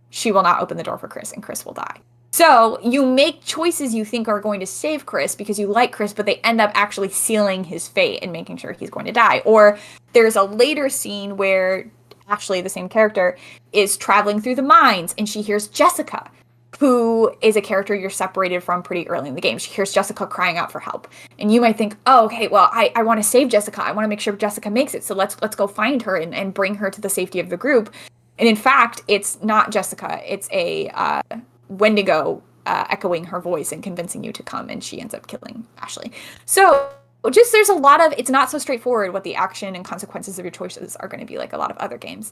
she will not open the door for Chris and Chris will die. So you make choices you think are going to save Chris because you like Chris, but they end up actually sealing his fate and making sure he's going to die. Or there's a later scene where Ashley, the same character, is traveling through the mines and she hears Jessica, who is a character you're separated from pretty early in the game. She hears Jessica crying out for help. And you might think, oh, okay, well, I want to save Jessica. I want to make sure Jessica makes it. So let's go find her and bring her to the safety of the group. And in fact, it's not Jessica. It's a Wendigo echoing her voice and convincing you to come. And she ends up killing Ashley. So just there's a lot of, it's not so straightforward what the action and consequences of your choices are going to be like a lot of other games.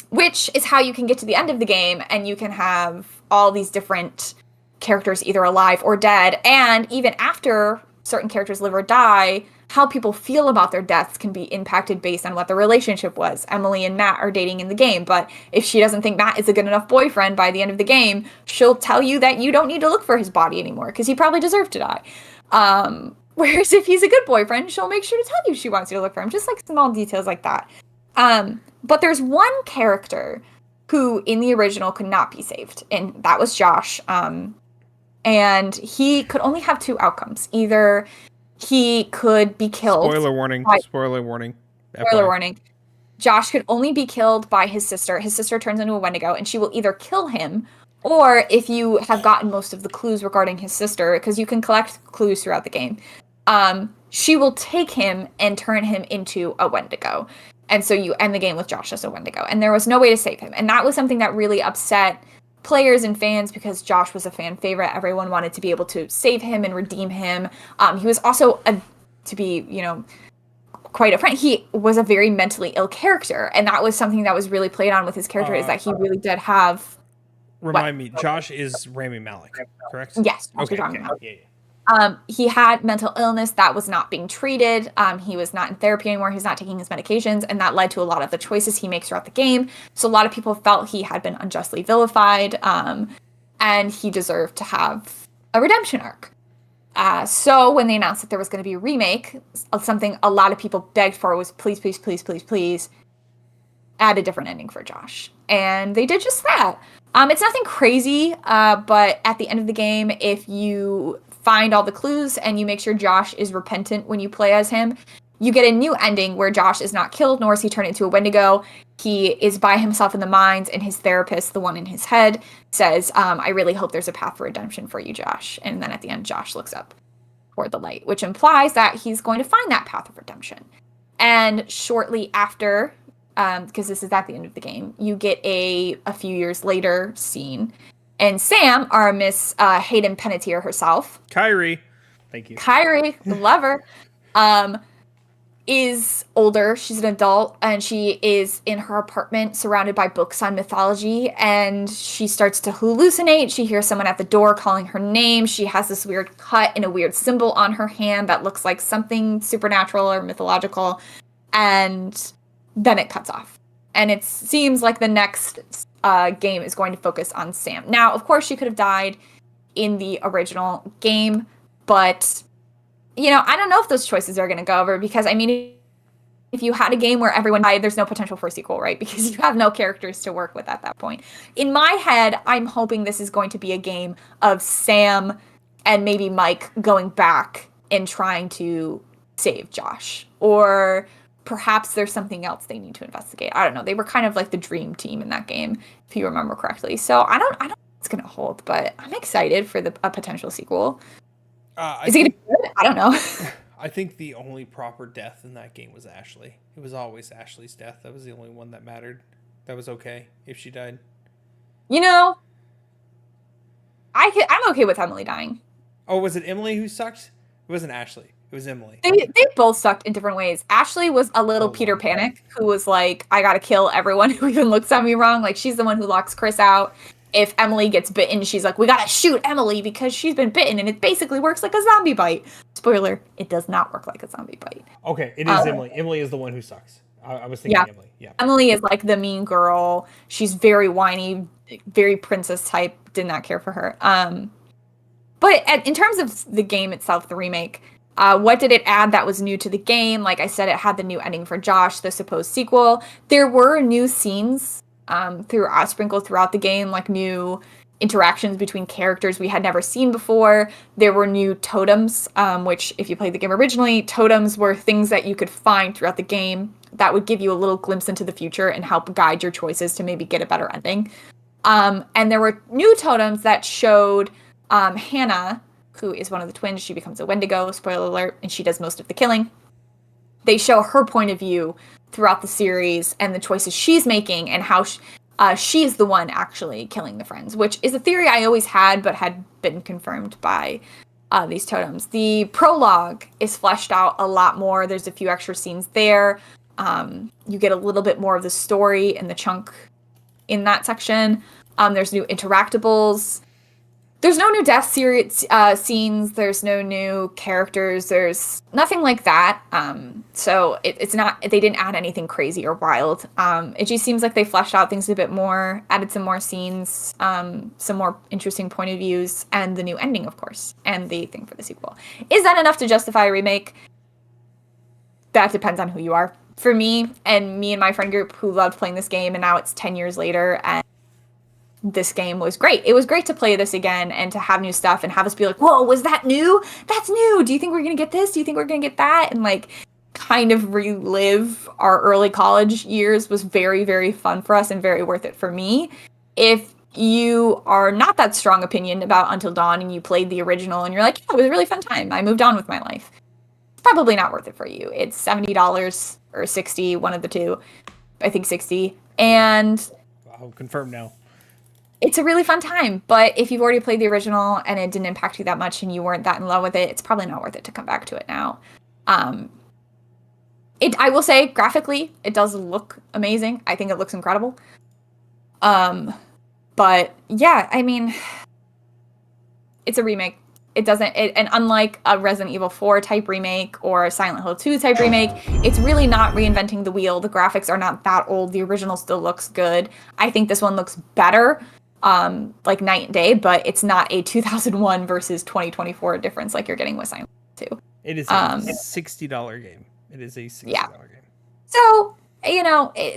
which is how you can get to the end of the game, and you can have all these different characters either alive or dead, and even after certain characters live or die, how people feel about their deaths can be impacted based on what the relationship was. Emily and Matt are dating in the game, but if she doesn't think Matt is a good enough boyfriend by the end of the game, she'll tell you that you don't need to look for his body anymore because he probably deserved to die. Whereas if he's a good boyfriend, she'll make sure to tell you she wants you to look for him, just like small details like that. But there's one character who in the original could not be saved, and that was Josh. And he could only have two outcomes. Either he could be killed. Spoiler warning. Spoiler warning. Spoiler warning. Josh could only be killed by his sister. His sister turns into a Wendigo, and she will either kill him, or if you have gotten most of the clues regarding his sister, because you can collect clues throughout the game, she will take him and turn him into a Wendigo. And so you end the game with Josh as a Wendigo. And there was no way to save him. And that was something that really upset players and fans because Josh was a fan favorite. Everyone wanted to be able to save him and redeem him. He was also, to be, quite a friend, he was a very mentally ill character. And that was something that was really played on with his character, is that he really did have... Remind me, Josh is Rami Malek, correct? Yes. Okay. Yeah. He had mental illness that was not being treated. He was not in therapy anymore. He's not taking his medications, and that led to a lot of the choices he makes throughout the game. So a lot of people felt he had been unjustly vilified, and he deserved to have a redemption arc. So when they announced that there was going to be a remake, something a lot of people begged for was, please, please, please, please, please, add a different ending for Josh. And they did just that. It's nothing crazy, but at the end of the game, if you find all the clues and you make sure Josh is repentant when you play as him, you get a new ending where Josh is not killed, nor is he turned into a Wendigo. He is by himself in the mines, and his therapist, the one in his head, says, I really hope there's a path for redemption for you, Josh. And then at the end, Josh looks up toward the light, which implies that he's going to find that path of redemption. And shortly after, because this is at the end of the game, you get a few years later scene. And Sam, our Miss Hayden Panettiere herself, Kyrie, thank you. Kyrie, the lover, is older. She's an adult, and she is in her apartment surrounded by books on mythology, and she starts to hallucinate. She hears someone at the door calling her name. She has this weird cut and a weird symbol on her hand that looks like something supernatural or mythological, and then it cuts off. And it seems like the next game is going to focus on Sam. Now, of course, she could have died in the original game, but, I don't know if those choices are going to go over, because, if you had a game where everyone died, there's no potential for a sequel, right? Because you have no characters to work with at that point. In my head, I'm hoping this is going to be a game of Sam and maybe Mike going back and trying to save Josh, or perhaps there's something else they need to investigate. I don't know. They were kind of like the dream team in that game, if you remember correctly. So I don't know if it's going to hold, but I'm excited for a potential sequel. Is it going to be good? I don't know. I think the only proper death in that game was Ashley. It was always Ashley's death. That was the only one that mattered. That was okay if she died. I'm okay with Emily dying. Oh, was it Emily who sucked? It wasn't Ashley. It was Emily. They both sucked in different ways. Ashley was a little Peter Panic, who was like, I gotta kill everyone who even looks at me wrong. Like, she's the one who locks Chris out. If Emily gets bitten, she's like, we gotta shoot Emily because she's been bitten, and it basically works like a zombie bite. Spoiler, it does not work like a zombie bite. Okay, it is Emily. Emily is the one who sucks. I was thinking Emily. Yeah. Emily is like the mean girl. She's very whiny, very princess type. Did not care for her. But in terms of the game itself, the remake, what did it add that was new to the game? Like I said, it had the new ending for Josh, the supposed sequel. There were new scenes sprinkled throughout the game, like new interactions between characters we had never seen before. There were new totems, which if you played the game originally, totems were things that you could find throughout the game that would give you a little glimpse into the future and help guide your choices to maybe get a better ending. And there were new totems that showed Hannah, who is one of the twins. She becomes a Wendigo, spoiler alert, and she does most of the killing. They show her point of view throughout the series and the choices she's making and how she's the one actually killing the friends, which is a theory I always had but had been confirmed by these totems. The prologue is fleshed out a lot more. There's a few extra scenes there. You get a little bit more of the story in the chunk in that section. There's new interactables. There's no new death scenes. There's no new characters. There's nothing like that. So it's not, they didn't add anything crazy or wild. It just seems like they fleshed out things a bit more, added some more scenes, some more interesting point of views, and the new ending, of course, and the thing for the sequel. Is that enough to justify a remake? That depends on who you are. For me and my friend group who loved playing this game, and now it's 10 years later, and this game was great. It was great to play this again and to have new stuff and have us be like, whoa, was that new? That's new. Do you think we're going to get this? Do you think we're going to get that? And like kind of relive our early college years was very, very fun for us and very worth it for me. If you are not that strong opinion about Until Dawn and you played the original and you're like, yeah, it was a really fun time, I moved on with my life, it's probably not worth it for you. It's $70 or $60, one of the two. I think 60. And I'll confirm now. It's a really fun time, but if you've already played the original and it didn't impact you that much and you weren't that in love with it, it's probably not worth it to come back to it now. I will say, graphically, it does look amazing. I think it looks incredible. But yeah, I mean, it's a remake. And unlike a Resident Evil 4 type remake or a Silent Hill 2 type remake, it's really not reinventing the wheel. The graphics are not that old. The original still looks good. I think this one looks better, like night and day, but it's not a 2001 versus 2024 difference like you're getting with Silent Hill 2. It is a $60 game. It is a $60 game. So,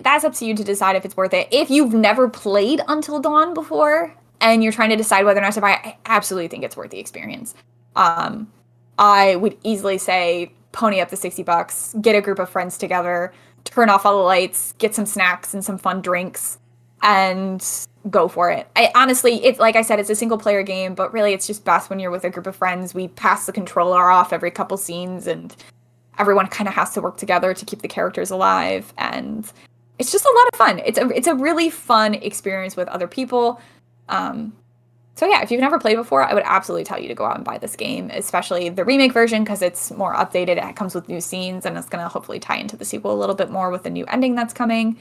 that's up to you to decide if it's worth it. If you've never played Until Dawn before and you're trying to decide whether or not to buy it, I absolutely think it's worth the experience. I would easily say pony up the $60, get a group of friends together, turn off all the lights, get some snacks and some fun drinks, and go for it. Honestly, it's like I said, it's a single player game, but really it's just best when you're with a group of friends. We pass the controller off every couple scenes, and everyone kind of has to work together to keep the characters alive, and it's just a lot of fun. It's a really fun experience with other people. So yeah, if you've never played before, I would absolutely tell you to go out and buy this game, especially the remake version, because it's more updated. It comes with new scenes, and it's going to hopefully tie into the sequel a little bit more with the new ending that's coming.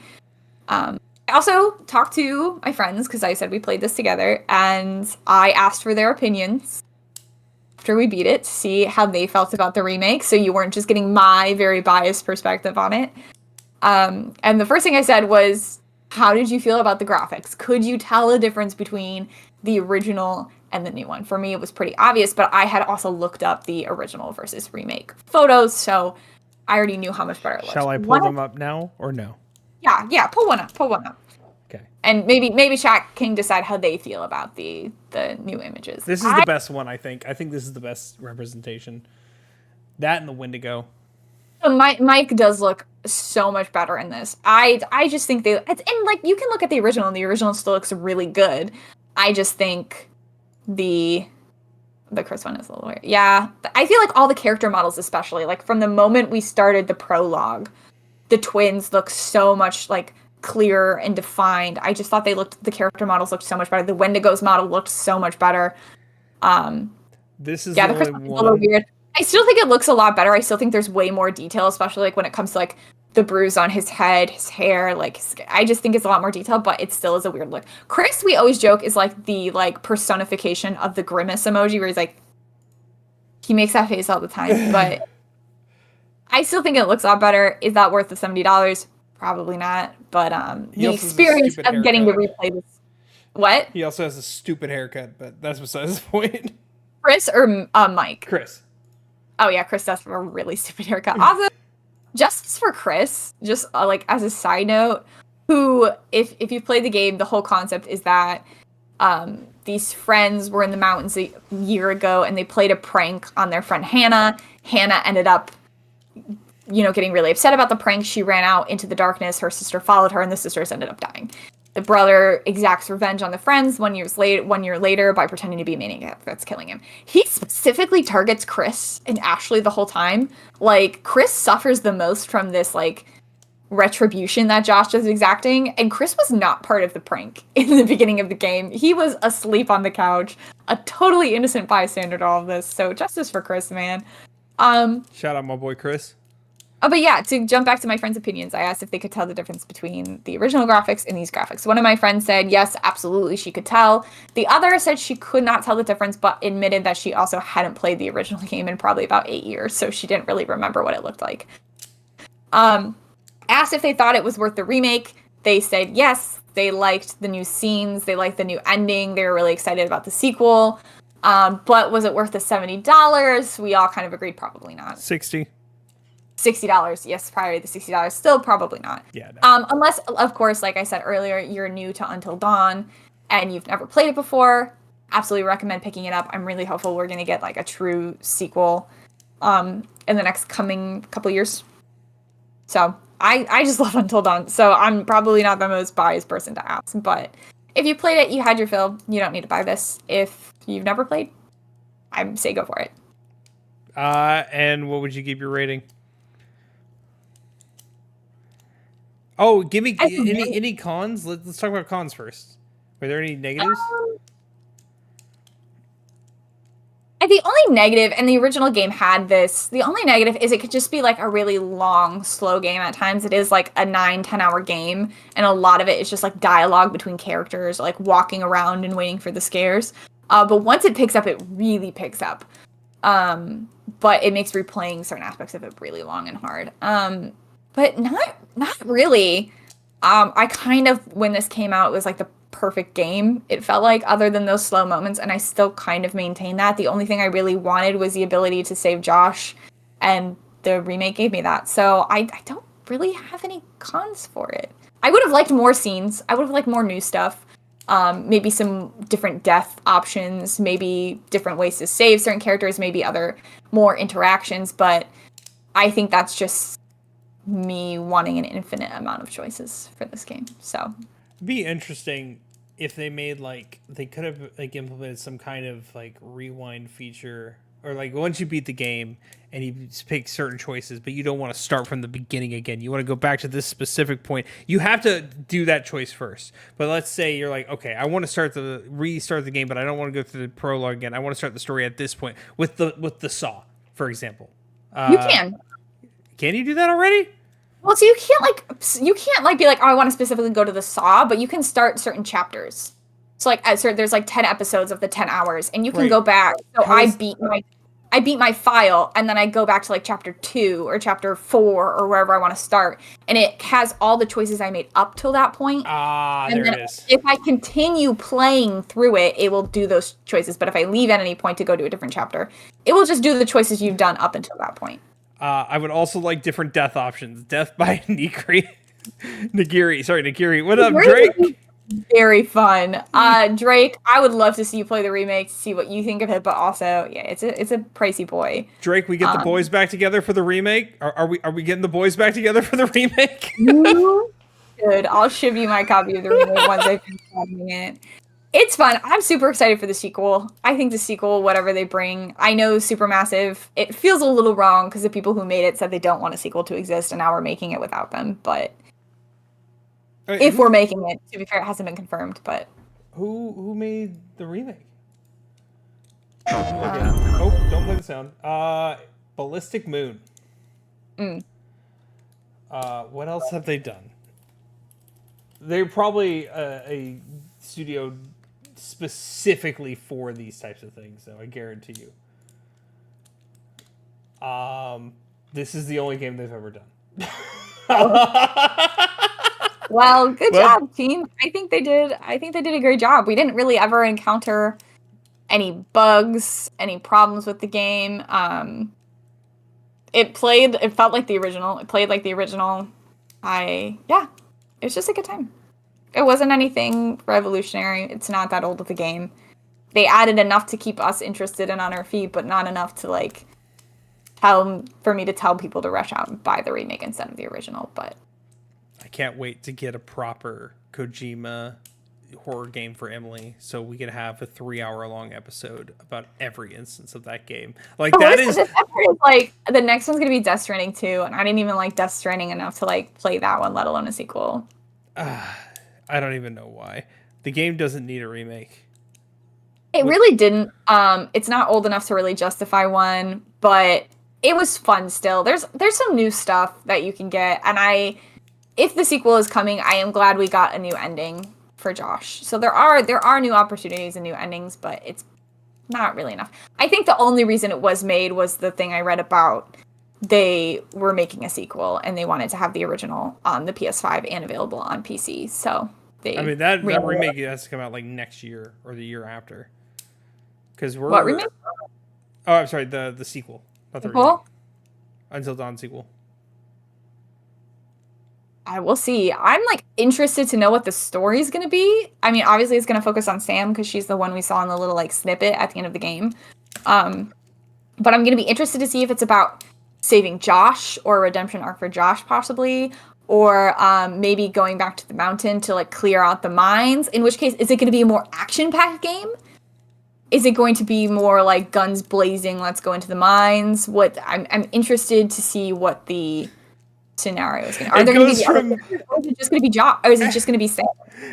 I also talked to my friends, because I said we played this together, and I asked for their opinions after we beat it to see how they felt about the remake, so you weren't just getting my very biased perspective on it. And the first thing I said was, how did you feel about the graphics? Could you tell a difference between the original and the new one? For me, it was pretty obvious, but I had also looked up the original versus remake photos, so I already knew how much better it looked. Shall I pull them up now or no? Yeah, pull one up. Okay. And maybe chat can decide how they feel about the new images. This is the best one, I think. I think this is the best representation. That and the Wendigo. Mike does look so much better in this. I just think and like you can look at the original, and the original still looks really good. I just think the Chris one is a little weird. Yeah, I feel like all the character models, especially like from the moment we started the prologue, the twins look so much like clearer and defined. I just thought the character models looked so much better. The Wendigo's model looked so much better. This is the Chris one's a little weird. I still think it looks a lot better. I still think there's way more detail, especially like when it comes to like the bruise on his head, his hair, like I just think it's a lot more detailed, but it still is a weird look. Chris, we always joke, is like the like personification of the grimace emoji, where he's like, he makes that face all the time, but I still think it looks a lot better. Is that worth the $70? Probably not, but the experience of getting to replay this. What? He also has a stupid haircut, but that's besides the point. Chris or Mike? Chris. Oh yeah, Chris does have a really stupid haircut. Also, justice for Chris, just like as a side note, who, if you've played the game, the whole concept is that these friends were in the mountains a year ago and they played a prank on their friend Hannah. Hannah ended up, getting really upset about the prank. She ran out into the darkness. Her sister followed her, and the sisters ended up dying. The brother exacts revenge on the friends 1 year later by pretending to be a maniac that's killing him. He specifically targets Chris and Ashley the whole time. Like, Chris suffers the most from this, like, retribution that Josh is exacting, and Chris was not part of the prank in the beginning of the game. He was asleep on the couch, a totally innocent bystander to all of this, so justice for Chris, man. Shout out my boy Chris. Oh, but yeah, to jump back to my friend's opinions, I asked if they could tell the difference between the original graphics and these graphics. One of my friends said, yes, absolutely, she could tell. The other said she could not tell the difference, but admitted that she also hadn't played the original game in probably about 8 years, so she didn't really remember what it looked like. Asked if they thought it was worth the remake. They said yes, they liked the new scenes, they liked the new ending, they were really excited about the sequel. But was it worth the $70? We all kind of agreed probably not. 60. $60, yes, prior to the $60, still probably not. Yeah. No. Unless, of course, like I said earlier, you're new to Until Dawn and you've never played it before. Absolutely recommend picking it up. I'm really hopeful we're gonna get like a true sequel in the next coming couple years. So I just love Until Dawn, so I'm probably not the most biased person to ask, but if you played it, you had your fill, you don't need to buy this. If you've never played, I'd say go for it. And what would you give your rating? Oh, give me any cons. Let's talk about cons first. Were there any negatives? The only negative, and the original game had this, the only negative is it could just be like a really long, slow game at times. It is like a 9-10 hour game, and a lot of it is just like dialogue between characters, like walking around and waiting for the scares. But once it picks up, it really picks up. But it makes replaying certain aspects of it really long and hard. But not really. I kind of, when this came out, it was like the perfect game, it felt like, other than those slow moments, and I still kind of maintain that. The only thing I really wanted was the ability to save Josh, and the remake gave me that. So I don't really have any cons for it. I would have liked more scenes. I would have liked more new stuff. Maybe some different death options, maybe different ways to save certain characters, maybe other more interactions, but I think that's just me wanting an infinite amount of choices for this game. So it'd be interesting if they made like, they could have like implemented some kind of like rewind feature, or like once you beat the game and you pick certain choices, but you don't want to start from the beginning again. You want to go back to this specific point. You have to do that choice first. But let's say you're like, okay, I want to restart the game, but I don't want to go through the prologue again. I want to start the story at this point with the saw, for example. You can. Can you do that already? Well, so you can't like be like, oh, I want to specifically go to the saw, but you can start certain chapters. So like there's like 10 episodes of the 10 hours, and you can go back. So I beat my file, and then I go back to like chapter 2 or chapter 4 or wherever I want to start, and it has all the choices I made up till that point. And there it is. If I continue playing through it, it will do those choices. But if I leave at any point to go to a different chapter, it will just do the choices you've done up until that point. I would also like different death options. Death by Nigiri. Sorry, Nigiri. What up, Drake? Very fun. Drake, I would love to see you play the remake, to see what you think of it, but also, yeah, it's a pricey boy. Drake, we get the boys back together for the remake? Are we getting the boys back together for the remake? Good. I'll ship you my copy of the remake once I finish playing it. It's fun. I'm super excited for the sequel. I think the sequel, whatever they bring, I know Supermassive, it feels a little wrong because the people who made it said they don't want a sequel to exist, and now we're making it without them, but if we're making it, to be fair, it hasn't been confirmed, but who made the remake? Don't play the sound. Ballistic Moon. What else have they done? They're probably a studio specifically for these types of things, so I guarantee you. This is the only game they've ever done. Well, good job, team. I think they did a great job. We didn't really ever encounter any bugs, any problems with the game. It felt like the original. It played like the original. It was just a good time. It wasn't anything revolutionary. It's not that old of a game. They added enough to keep us interested and on our feet, but not enough to like for me to tell people to rush out and buy the remake instead of the original. But I can't wait to get a proper Kojima horror game for Emily, so we can have a 3-hour-long episode about every instance of that game. Like like the next one's gonna be Death Stranding 2, and I didn't even like Death Stranding enough to like play that one, let alone a sequel. I don't even know why. The game doesn't need a remake. It really didn't. It's not old enough to really justify one, but it was fun still. There's some new stuff that you can get, and if the sequel is coming, I am glad we got a new ending for Josh. So there are new opportunities and new endings, but it's not really enough. I think the only reason it was made was the thing I read about. They were making a sequel and they wanted to have the original on the PS5 and available on PC. So I mean that remake has to come out like next year or the year after. Because we're what remake? Oh, I'm sorry, the sequel, not the remake. Until Dawn sequel. I will see. I'm like interested to know what the story is going to be. I mean, obviously it's going to focus on Sam because she's the one we saw in the little like snippet at the end of the game. But I'm going to be interested to see if it's about saving Josh or a redemption arc for Josh possibly, or maybe going back to the mountain to like clear out the mines. In which case, is it going to be a more action-packed game? Is it going to be more like guns blazing, let's go into the mines? I'm interested to see what the scenario is going to be. Are there going to be or is it just going to be Josh? Or is it just going to be Sam?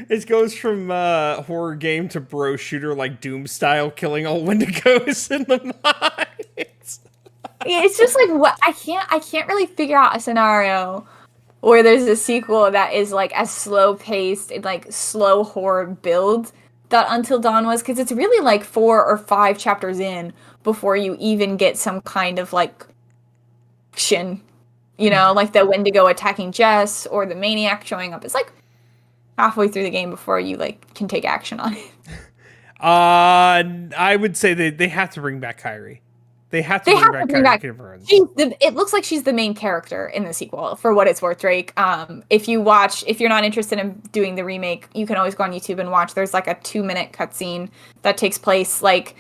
It goes from horror game to bro shooter like Doom style, killing all Wendigos in the mines. It's just like what I can't really figure out a scenario where there's a sequel that is like as slow paced and like slow horror build that Until Dawn was, because it's really like 4 or 5 chapters in before you even get some kind of like action, like the Wendigo attacking Jess or the Maniac showing up. It's like halfway through the game before you like can take action on it. I would say they have to bring back Kyrie. They have to bring back Kyrie. It looks like she's the main character in the sequel, for what it's worth, Drake. If you're not interested in doing the remake, you can always go on YouTube and watch. There's like a 2-minute cutscene that takes place like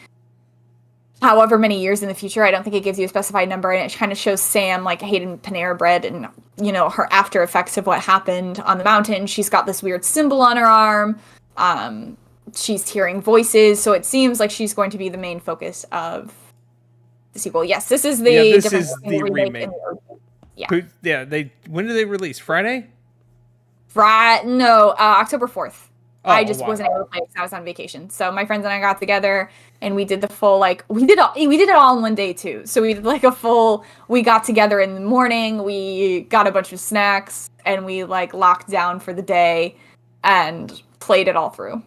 however many years in the future. I don't think it gives you a specified number, and it kind of shows Sam like Hayden Panera Bread and her after effects of what happened on the mountain. She's got this weird symbol on her arm. She's hearing voices, so it seems like she's going to be the main focus of the sequel. Yes, this is the remake. When did they release? Friday? No, October 4th. I just wasn't able to play because I was on vacation. So my friends and I got together and we did the full we did it all in one day too. So we did we got together in the morning, we got a bunch of snacks, and we locked down for the day and played it all through.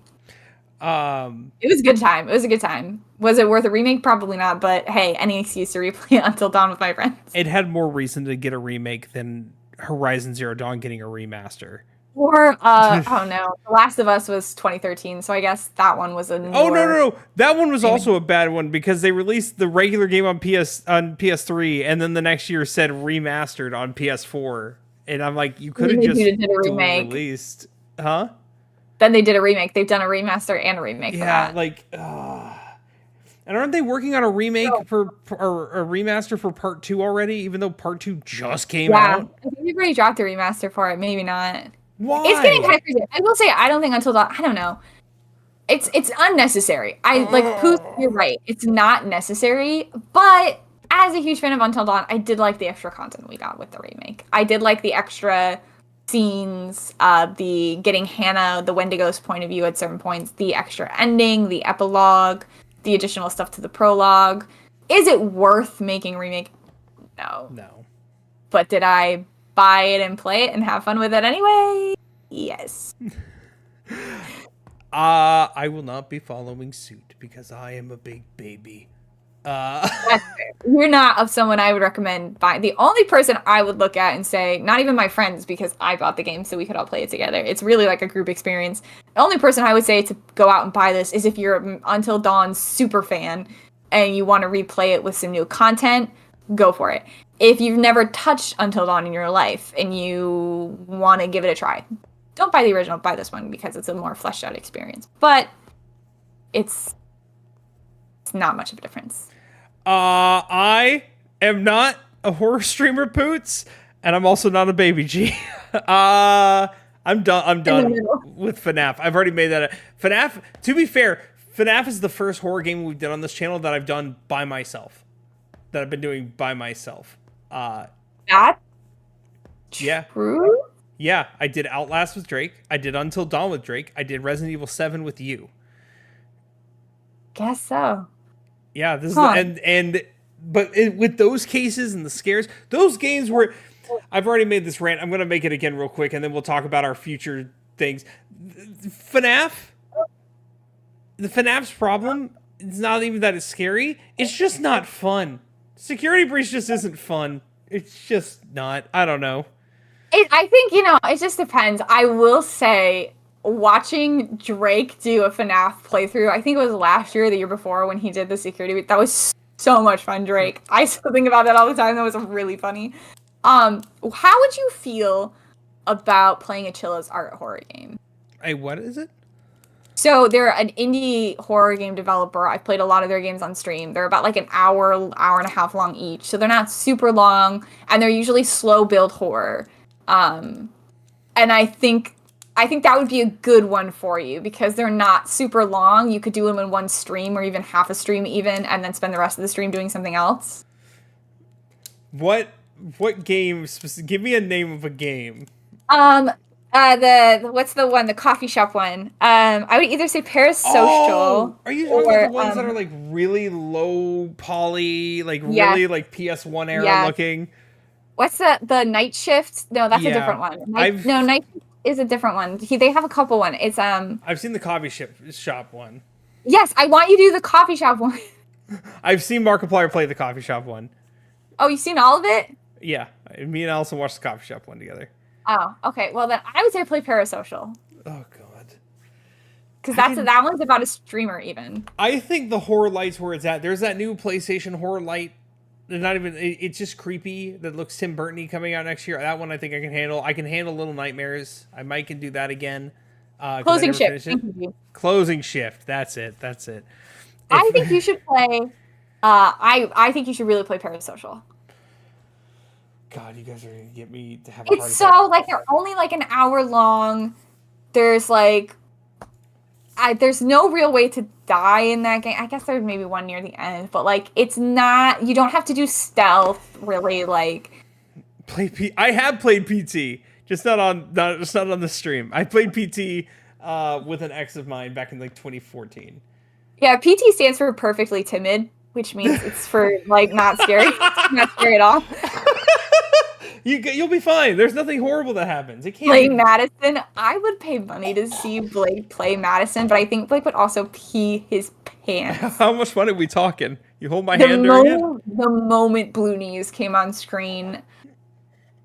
It was a good time. Was it worth a remake? Probably not, but hey, any excuse to replay Until Dawn with my friends. It had more reason to get a remake than Horizon Zero Dawn getting a remaster. Or oh no, The Last of Us was 2013, so I guess that one was a newer... Oh no, that one was also a bad one because they released the regular game on PS3, and then the next year said remastered on PS4, and I'm like, you could have just released, huh? Then they did a remake. They've done a remaster and a remake. Yeah, and aren't they working on a remake or a remaster for Part 2 already? Even though Part 2 just came out. I think they've already dropped the remaster for it. Maybe not. Why? It's getting kind of crazy. I will say, I don't think Until Dawn, I don't know. It's unnecessary. You're right. It's not necessary, but as a huge fan of Until Dawn, I did like the extra content we got with the remake. I did like the extra scenes, the getting Hannah, the Wendigo's point of view at certain points, the extra ending, the epilogue, the additional stuff to the prologue. Is it worth making a remake? No. But did I buy it and play it and have fun with it anyway? Yes. I will not be following suit because I am a big baby. That's fair. You're not of someone I would recommend buying. The only person I would look at and say, not even my friends, because I bought the game so we could all play it together. It's really like a group experience. The only person I would say to go out and buy this is if you're an Until Dawn super fan and you want to replay it with some new content, go for it. If you've never touched Until Dawn in your life and you want to give it a try, don't buy the original, buy this one because it's a more fleshed out experience. But it's not much of a difference. I am not a horror streamer, Poots, and I'm also not a baby G. I'm done with FNAF. I've already made that. FNAF, to be fair, FNAF is the first horror game we've done on this channel that I've done by myself. That I've been doing by myself. That's true? Yeah, I did Outlast with Drake. I did Until Dawn with Drake. I did Resident Evil 7 with you. Guess so. Yeah, this is and but with those cases and the scares, those games where I've already made this rant. I'm going to make it again real quick, and then we'll talk about our future things. FNAF, the FNAF's problem is not even that it's scary. It's just not fun. Security Breach just isn't fun. It's just not. I don't know. I think, it just depends. I will say, watching Drake do a FNAF playthrough, I think it was last year or the year before when he did the security, that was so much fun, Drake. I still think about that all the time. That was really funny. How would you feel about playing a Chilla's Art horror game? What is it? So they're an indie horror game developer. I've played a lot of their games on stream. They're about like an hour and a half long each. So they're not super long, and they're usually slow build horror. And I think that would be a good one for you because they're not super long. You could do them in one stream or even half a stream even, and then spend the rest of the stream doing something else. What game? Give me a name of a game. What's the one? The coffee shop one. I would either say Paris Social. Oh, are you talking about the ones that are like really low poly, like really like PS1 era looking? What's the Night Shift? No, that's a different one. Night Shift is a different one. They have a couple one. It's I've seen the coffee shop one. Yes, I want you to do the coffee shop one. I've seen Markiplier play the coffee shop one. Oh, you've seen all of it? Yeah, me and Allison watched the coffee shop one together. Oh, okay. Well, then I would say play Parasocial. Oh God. Because that one's about a streamer even. I think the horror light's where it's at. There's that new PlayStation horror light. Not even. It's just creepy. That looks Tim Burton-y coming out next year. That one I think I can handle. I can handle Little Nightmares. I might can do that again. Closing Shift. Closing Shift. That's it. I think you should play. I think you should really play Parasocial. God, you guys are gonna get me to have a heart attack. It's so like they're only like an hour long. There's like, there's no real way to die in that game. I guess there's maybe one near the end, but like it's not. You don't have to do stealth really. Like I have played PT, just not on the stream. I played PT with an ex of mine back in like 2014. Yeah, PT stands for perfectly timid, which means it's for like not scary, not scary at all. You'll be fine. There's nothing horrible that happens. It can't. Blake Madison. I would pay money to see Blake play Madison, but I think Blake would also pee his pants. How much money are we talking? You hold my hand during it? The moment Blue Knees came on screen,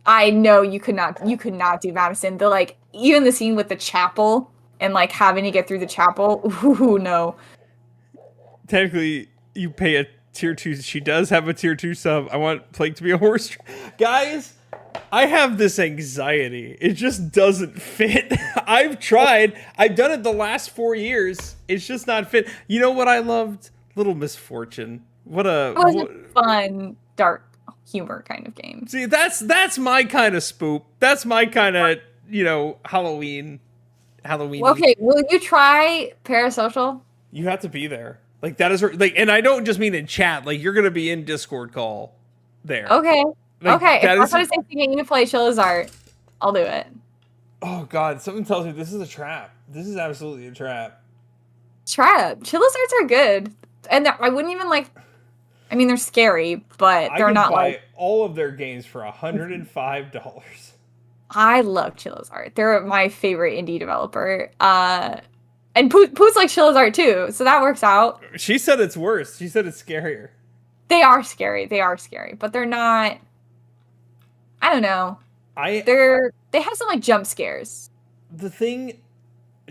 I know you could not do Madison. Even the scene with the chapel and like having to get through the chapel. Ooh, no. Technically, you pay a tier 2. She does have a tier 2 sub. I want Blake to be a horse. Guys, I have this anxiety. It just doesn't fit. I've tried. I've done it the last 4 years. It's just not fit. You know what I loved? Little Misfortune. It was a fun, dark humor kind of game. See, that's my kind of spook. That's my kind of, Halloween. Okay, will you try Parasocial? You have to be there. Like that is like, and I don't just mean in chat. Like you're gonna be in Discord call there. Okay. Like, okay. If that's what I say to get you to play Chilla's Art, I'll do it. Oh God, something tells me this is a trap. This is absolutely a trap. Chilla's Arts are good, and I wouldn't even like. I mean, they're scary, but they're not like all of their games for $105. I love Chilla's Art. They're my favorite indie developer. And Poots like Chilla's Art too, so that works out. She said it's worse. She said it's scarier. They are scary, but they're not. I don't know. They have some like jump scares.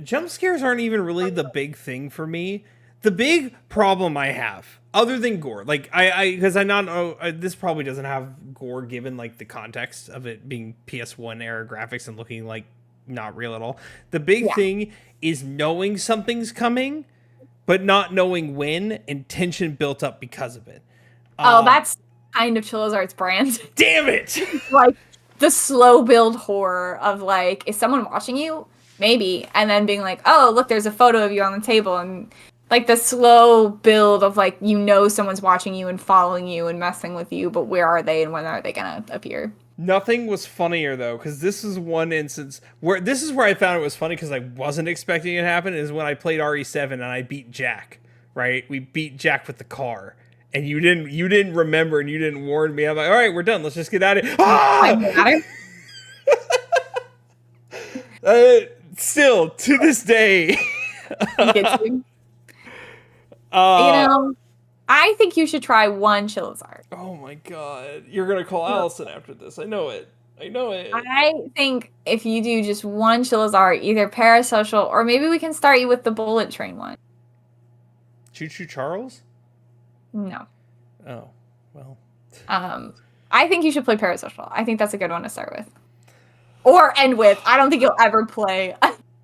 Jump scares aren't even really the big thing for me. The big problem I have, other than gore, like because I not know this probably doesn't have gore given like the context of it being PS1 era graphics and looking like not real at all. The big thing is knowing something's coming, but not knowing when, and tension built up because of it. That's kind of Chilla's Art's brand. Damn it! Like the slow build horror of like, is someone watching you? Maybe, and then being like, oh look, there's a photo of you on the table, and like the slow build of like someone's watching you and following you and messing with you, but where are they and when are they gonna appear? Nothing was funnier though, because this is one instance where I found it was funny because I wasn't expecting it to happen. Is when I played RE7 and I beat Jack. Right, we beat Jack with the car, and you didn't remember and you didn't warn me. I'm like, all right, we're done. Let's just get out of here. Ah! Still to this day. You know, I think you should try one Charizard. Oh my god. You're going to call Allison after this. I know it. I think if you do just one Charizard, either Parasocial, or maybe we can start you with the Bullet Train one. Choo Choo Charles? No. Oh, well. I think you should play Parasocial. I think that's a good one to start with. Or end with. I don't think you'll ever play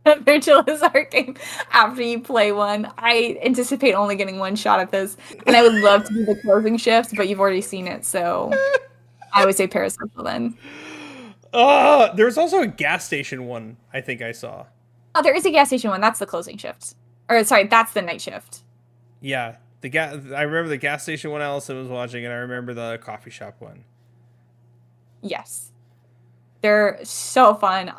another Charizard game after you play one. I anticipate only getting one shot at this, and I would love to do the closing shifts, but you've already seen it, so I would say Parasocial then. There's also a gas station one I think I saw. Oh, there is a gas station one. That's the closing shift. Or, sorry, that's the night shift. Yeah. I remember the gas station one Allison was watching, and I remember the coffee shop one. Yes. They're so fun.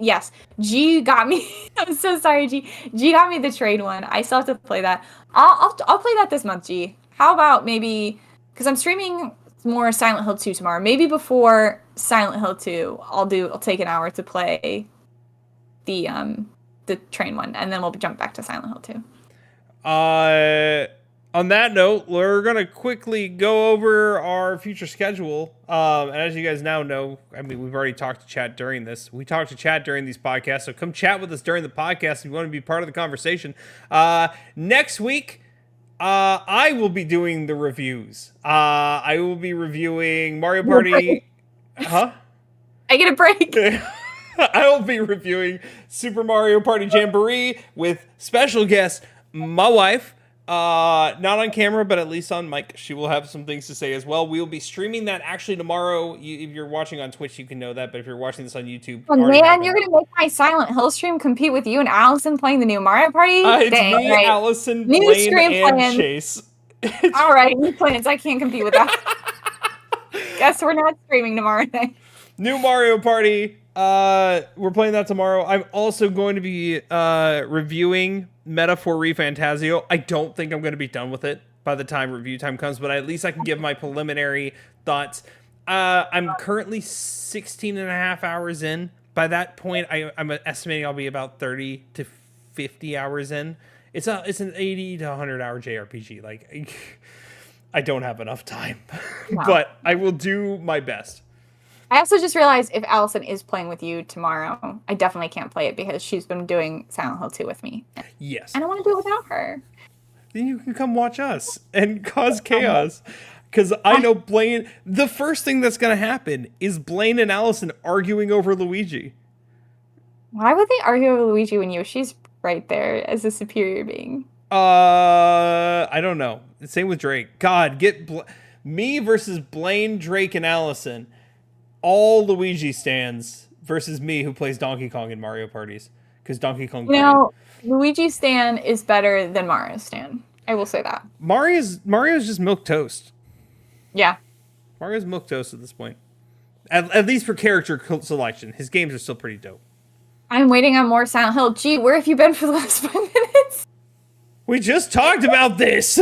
Yes. G got me. I'm so sorry, G. G got me the trade one. I still have to play that. I'll play that this month, G. How about maybe, because I'm streaming more Silent Hill 2 tomorrow. Maybe before Silent Hill 2, I'll take an hour to play the train one, and then we'll jump back to Silent Hill 2. On that note, we're going to quickly go over our future schedule. And as you guys now know, I mean, we've already talked to chat during this. We talk to chat during these podcasts, so come chat with us during the podcast if you want to be part of the conversation. Next week, I will be doing the reviews. I will be reviewing Mario Party. Huh? I get a break. I will be reviewing Super Mario Party Jamboree with special guest, my wife. Not on camera, but at least on mic. She will have some things to say as well. We will be streaming that actually tomorrow. If you're watching on Twitch, you can know that. But if you're watching this on YouTube, oh man, you're gonna make my Silent Hill stream compete with you and Allison playing the new Mario Party? It's Dang, me, right. Allison, New Blaine, stream and plan. Chase. All right, new plans. I can't compete with that. Guess we're not streaming tomorrow night. New Mario Party. We're playing that tomorrow. I'm also going to be reviewing Metaphor Refantasio. I don't think I'm going to be done with it by the time review time comes, but at least I can give my preliminary thoughts. I'm currently 16 and a half hours in. By that point, I'm estimating I'll be about 30 to 50 hours in. It's an 80 to 100 hour JRPG. Like, I don't have enough time, Wow. but I will do my best. I also just realized if Allison is playing with you tomorrow, I definitely can't play it because she's been doing Silent Hill 2 with me. Yes. I don't want to do it without her. Then you can come watch us and cause chaos. Because I know Blaine, the first thing that's going to happen is Blaine and Allison arguing over Luigi. Why would they argue over Luigi when Yoshi's right there as a superior being? I don't know. Same with Drake. God, me versus Blaine, Drake, and Allison. All Luigi stands versus me who plays Donkey Kong in Mario parties. Because Donkey Kong... Luigi Stan is better than Mario Stan. I will say that. Mario's just milquetoast. Yeah. Mario's milquetoast at this point. At least for character selection. His games are still pretty dope. I'm waiting on more Silent Hill. Gee, where have you been for the last 5 minutes? We just talked about this!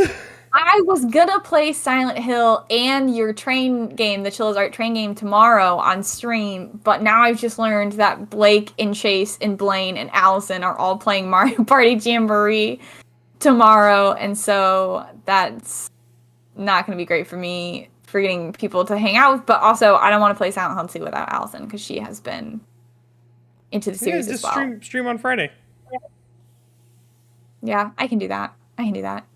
I was gonna play Silent Hill and your train game, the Charizard train game, tomorrow on stream, but now I've just learned that Blake and Chase and Blaine and Allison are all playing Mario Party Jamboree tomorrow, and so that's not gonna be great for me for getting people to hang out with, but also I don't want to play Silent Hill 2 without Allison because she has been into the series as well. Stream on Friday. Yeah, I can do that.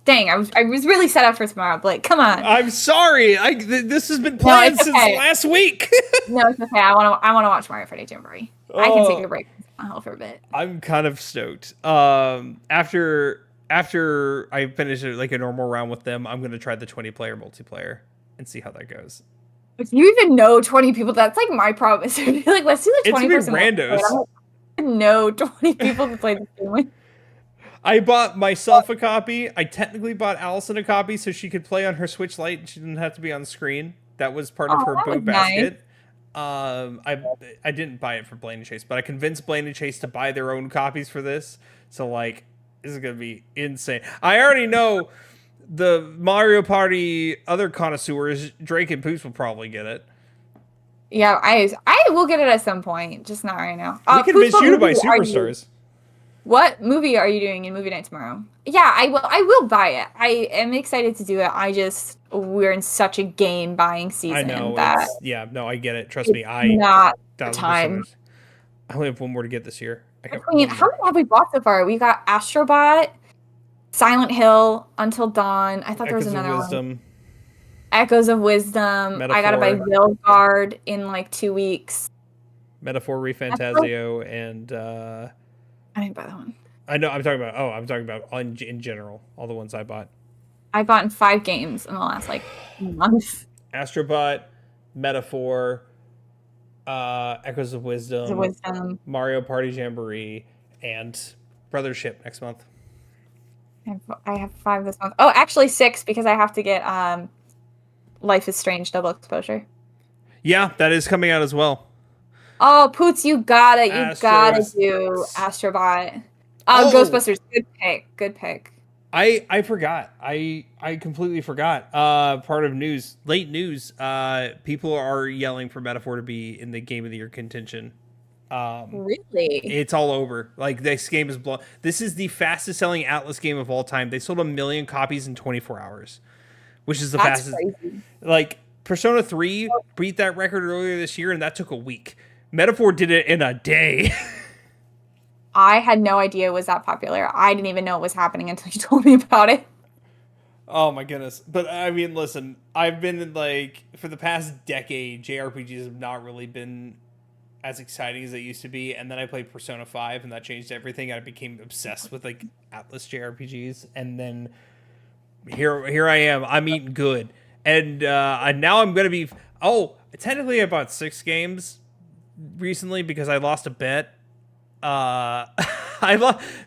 Dang, I was really set up for tomorrow, Blake. Come on. I'm sorry. This has been planned since last week. No, it's okay. I want to watch Mario Party Jamboree. I can take a break from Silent Hill for a bit. I'm kind of stoked. After I finish like a normal round with them, I'm gonna try the 20-player multiplayer and see how that goes. If you even know 20 people, that's like my problem. Is like, let's do the 20 person randos. multiplayer. I don't know 20 people to play the game with. I bought myself a copy. I technically bought Allison a copy so she could play on her Switch Lite and she didn't have to be on screen. That was part of her boot basket. Nice. I didn't buy it for Blaine and Chase, but I convinced Blaine and Chase to buy their own copies for this. So like, this is gonna be insane. I already know the Mario Party other connoisseurs, Drake and Poops will probably get it. Yeah, I will get it at some point, just not right now. We convinced you to buy Superstars. What movie are you doing in movie night tomorrow? Yeah, I will buy it. I am excited to do it. We're in such a game buying season. I know. That I get it. Trust me. Not the time. I only have one more to get this year. How many have we bought so far? We got Astrobot, Silent Hill, Until Dawn. I thought there was another one. Echoes of Wisdom. Metaphor. I gotta buy Vilgard in like 2 weeks. Metaphor, Refantasio, and I didn't buy that one. I know. I'm talking about in general, all the ones I bought. I bought in 5 games in the last like month. Astrobot, Metaphor, Echoes of Wisdom, Mario Party Jamboree, and Brothership next month. I have 5 this month. Oh, actually 6 because I have to get Life is Strange double exposure. Yeah, that is coming out as well. Oh, Poots, you gotta do Astrobot. Ghostbusters, good pick. I forgot. I completely forgot. Part of late news. People are yelling for Metaphor to be in the Game of the Year contention. Really? It's all over. Like, this game is This is the fastest selling Atlas game of all time. They sold 1 million copies in 24 hours, which is the fastest. Crazy. Like, Persona 3 beat that record earlier this year, and that took a week. Metaphor did it in a day. I had no idea it was that popular. I didn't even know it was happening until you told me about it. Oh my goodness. But I mean, listen, I've been for the past decade, JRPGs have not really been as exciting as they used to be. And then I played Persona 5 and that changed everything. I became obsessed with Atlas JRPGs. And then here I am. I'm eating good. And now I'm going to be... Oh, technically I bought 6 games recently because I lost a bet.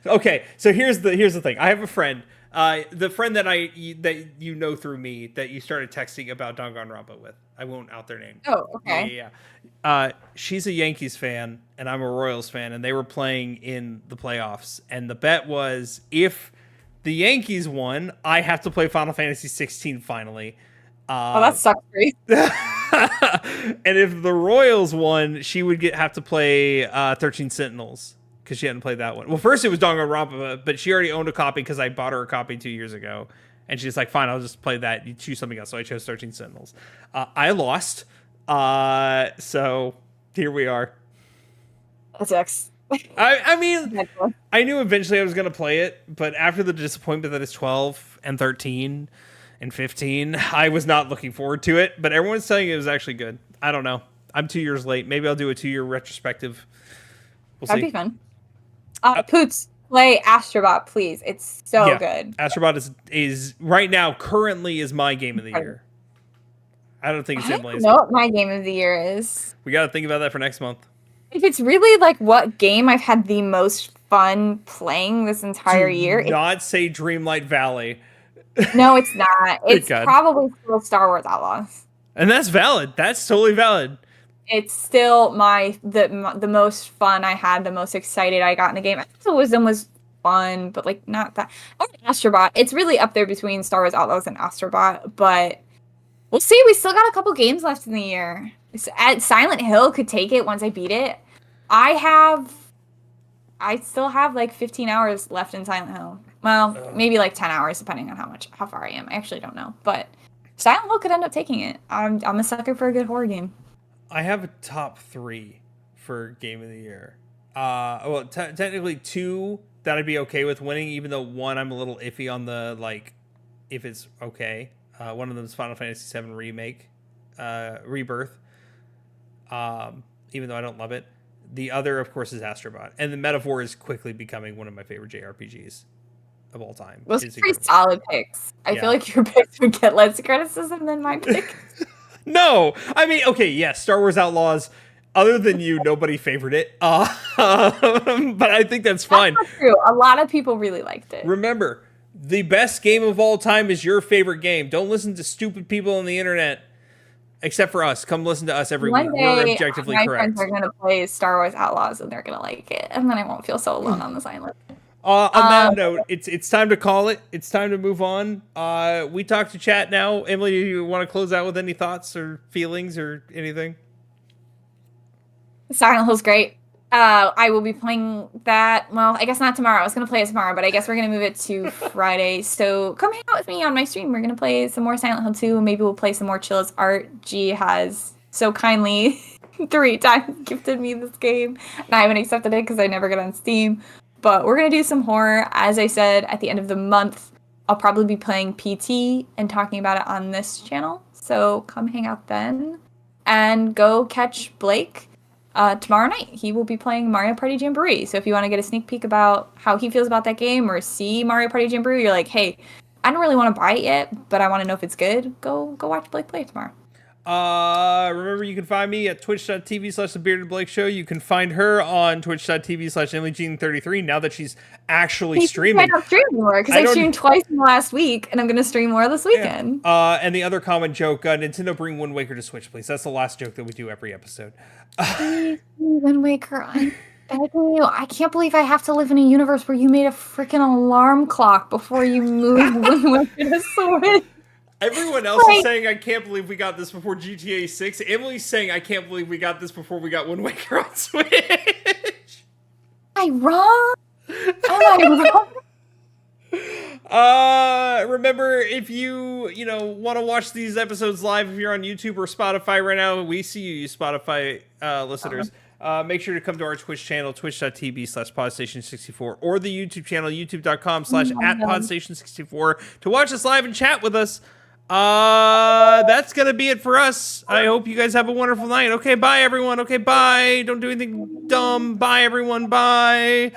Okay, so here's the thing. I have a friend, the friend that you know through me that you started texting about Danganronpa with. I won't out their name. Oh, okay. Yeah. She's a Yankees fan and I'm a Royals fan, and they were playing in the playoffs, and the bet was if the Yankees won, I have to play Final Fantasy 16 finally. That sucks for you. And if the Royals won, she would have to play 13 Sentinels because she hadn't played that one. Well, first it was Danganronpa, but she already owned a copy because I bought her a copy 2 years ago. And she's like, fine, I'll just play that. You choose something else. So I chose 13 Sentinels. I lost. So here we are. That sucks. I mean, I knew eventually I was going to play it, but after the disappointment that it's 12 and 13... and 15, I was not looking forward to it, but everyone's saying it was actually good. I don't know. I'm 2 years late. Maybe I'll do a 2-year retrospective. That'd be fun. Poots, play Astrobot, please. It's so good. Astrobot is right now currently is my game of the year. I don't think it's Emily's. I don't know what my game of the year is. We got to think about that for next month. If it's really what game I've had the most fun playing this entire year. Not say Dreamlight Valley. No, it's not. It's probably still Star Wars Outlaws. And that's valid. That's totally valid. It's still the most fun I had, the most excited I got in the game. I think the Wisdom was fun, but not that. Or Astrobot. It's really up there between Star Wars Outlaws and Astrobot, but we'll see. We still got a couple games left in the year. Silent Hill could take it once I beat it. I still have 15 hours left in Silent Hill. Well, maybe 10 hours, depending on how far I am. I actually don't know. But Silent Hill could end up taking it. I'm a sucker for a good horror game. I have a top 3 for Game of the Year. Technically 2 that I'd be okay with winning, even though 1 I'm a little iffy on the, if it's okay. One of them is Final Fantasy VII Remake, Rebirth, even though I don't love it. The other, of course, is Astrobot. And the Metaphor is quickly becoming one of my favorite JRPGs of all time. Those are pretty solid picks. I feel like your picks would get less criticism than my pick. No! I mean, okay, yes, Star Wars Outlaws, other than you, nobody favored it. But I think that's fine. That's not true. A lot of people really liked it. Remember, the best game of all time is your favorite game. Don't listen to stupid people on the internet. Except for us. Come listen to us every week. We're objectively correct. My friends are going to play Star Wars Outlaws and they're going to like it. And then I won't feel so alone on this island. On that note, it's time to call it. It's time to move on. We talked to chat now. Emily, do you want to close out with any thoughts or feelings or anything? Silent Hill's great. I will be playing that. Well, I guess not tomorrow. I was gonna play it tomorrow, but I guess we're gonna move it to Friday. So come hang out with me on my stream. We're gonna play some more Silent Hill 2. Maybe we'll play some more Chill's Art. G has so kindly 3 times gifted me this game, and I haven't accepted it because I never got on Steam. But we're gonna do some horror. As I said, at the end of the month, I'll probably be playing PT and talking about it on this channel. So come hang out then, and go catch Blake. Tomorrow night, he will be playing Mario Party Jamboree. So if you want to get a sneak peek about how he feels about that game or see Mario Party Jamboree, you're like, hey, I don't really want to buy it yet, but I want to know if it's good. Go watch Blake play tomorrow. Remember, you can find me at twitch.tv/thebeardedblake show. You can find her on twitch.tv/EmilyJean33 now that she's actually streaming. I don't stream anymore because I streamed twice in the last week, and I'm going to stream more this weekend. Yeah. And the other common joke, Nintendo bring Wind Waker to Switch, please. That's the last joke that we do every episode. Wind Waker, I'm begging you. I can't believe I have to live in a universe where you made a freaking alarm clock before you moved Wind Waker to Switch. Everyone else is saying, I can't believe we got this before GTA 6. Emily's saying, I can't believe we got this before we got Wind Waker on Switch. Am I wrong? Remember, if you want to watch these episodes live, if you're on YouTube or Spotify right now, we see you Spotify listeners. Make sure to come to our Twitch channel, twitch.tv/Podstation64, or the YouTube channel, youtube.com/@Podstation64 to watch us live and chat with us. That's gonna be it for us. I hope you guys have a wonderful night. Okay, bye everyone. Okay, bye. Don't do anything dumb. Bye everyone. Bye.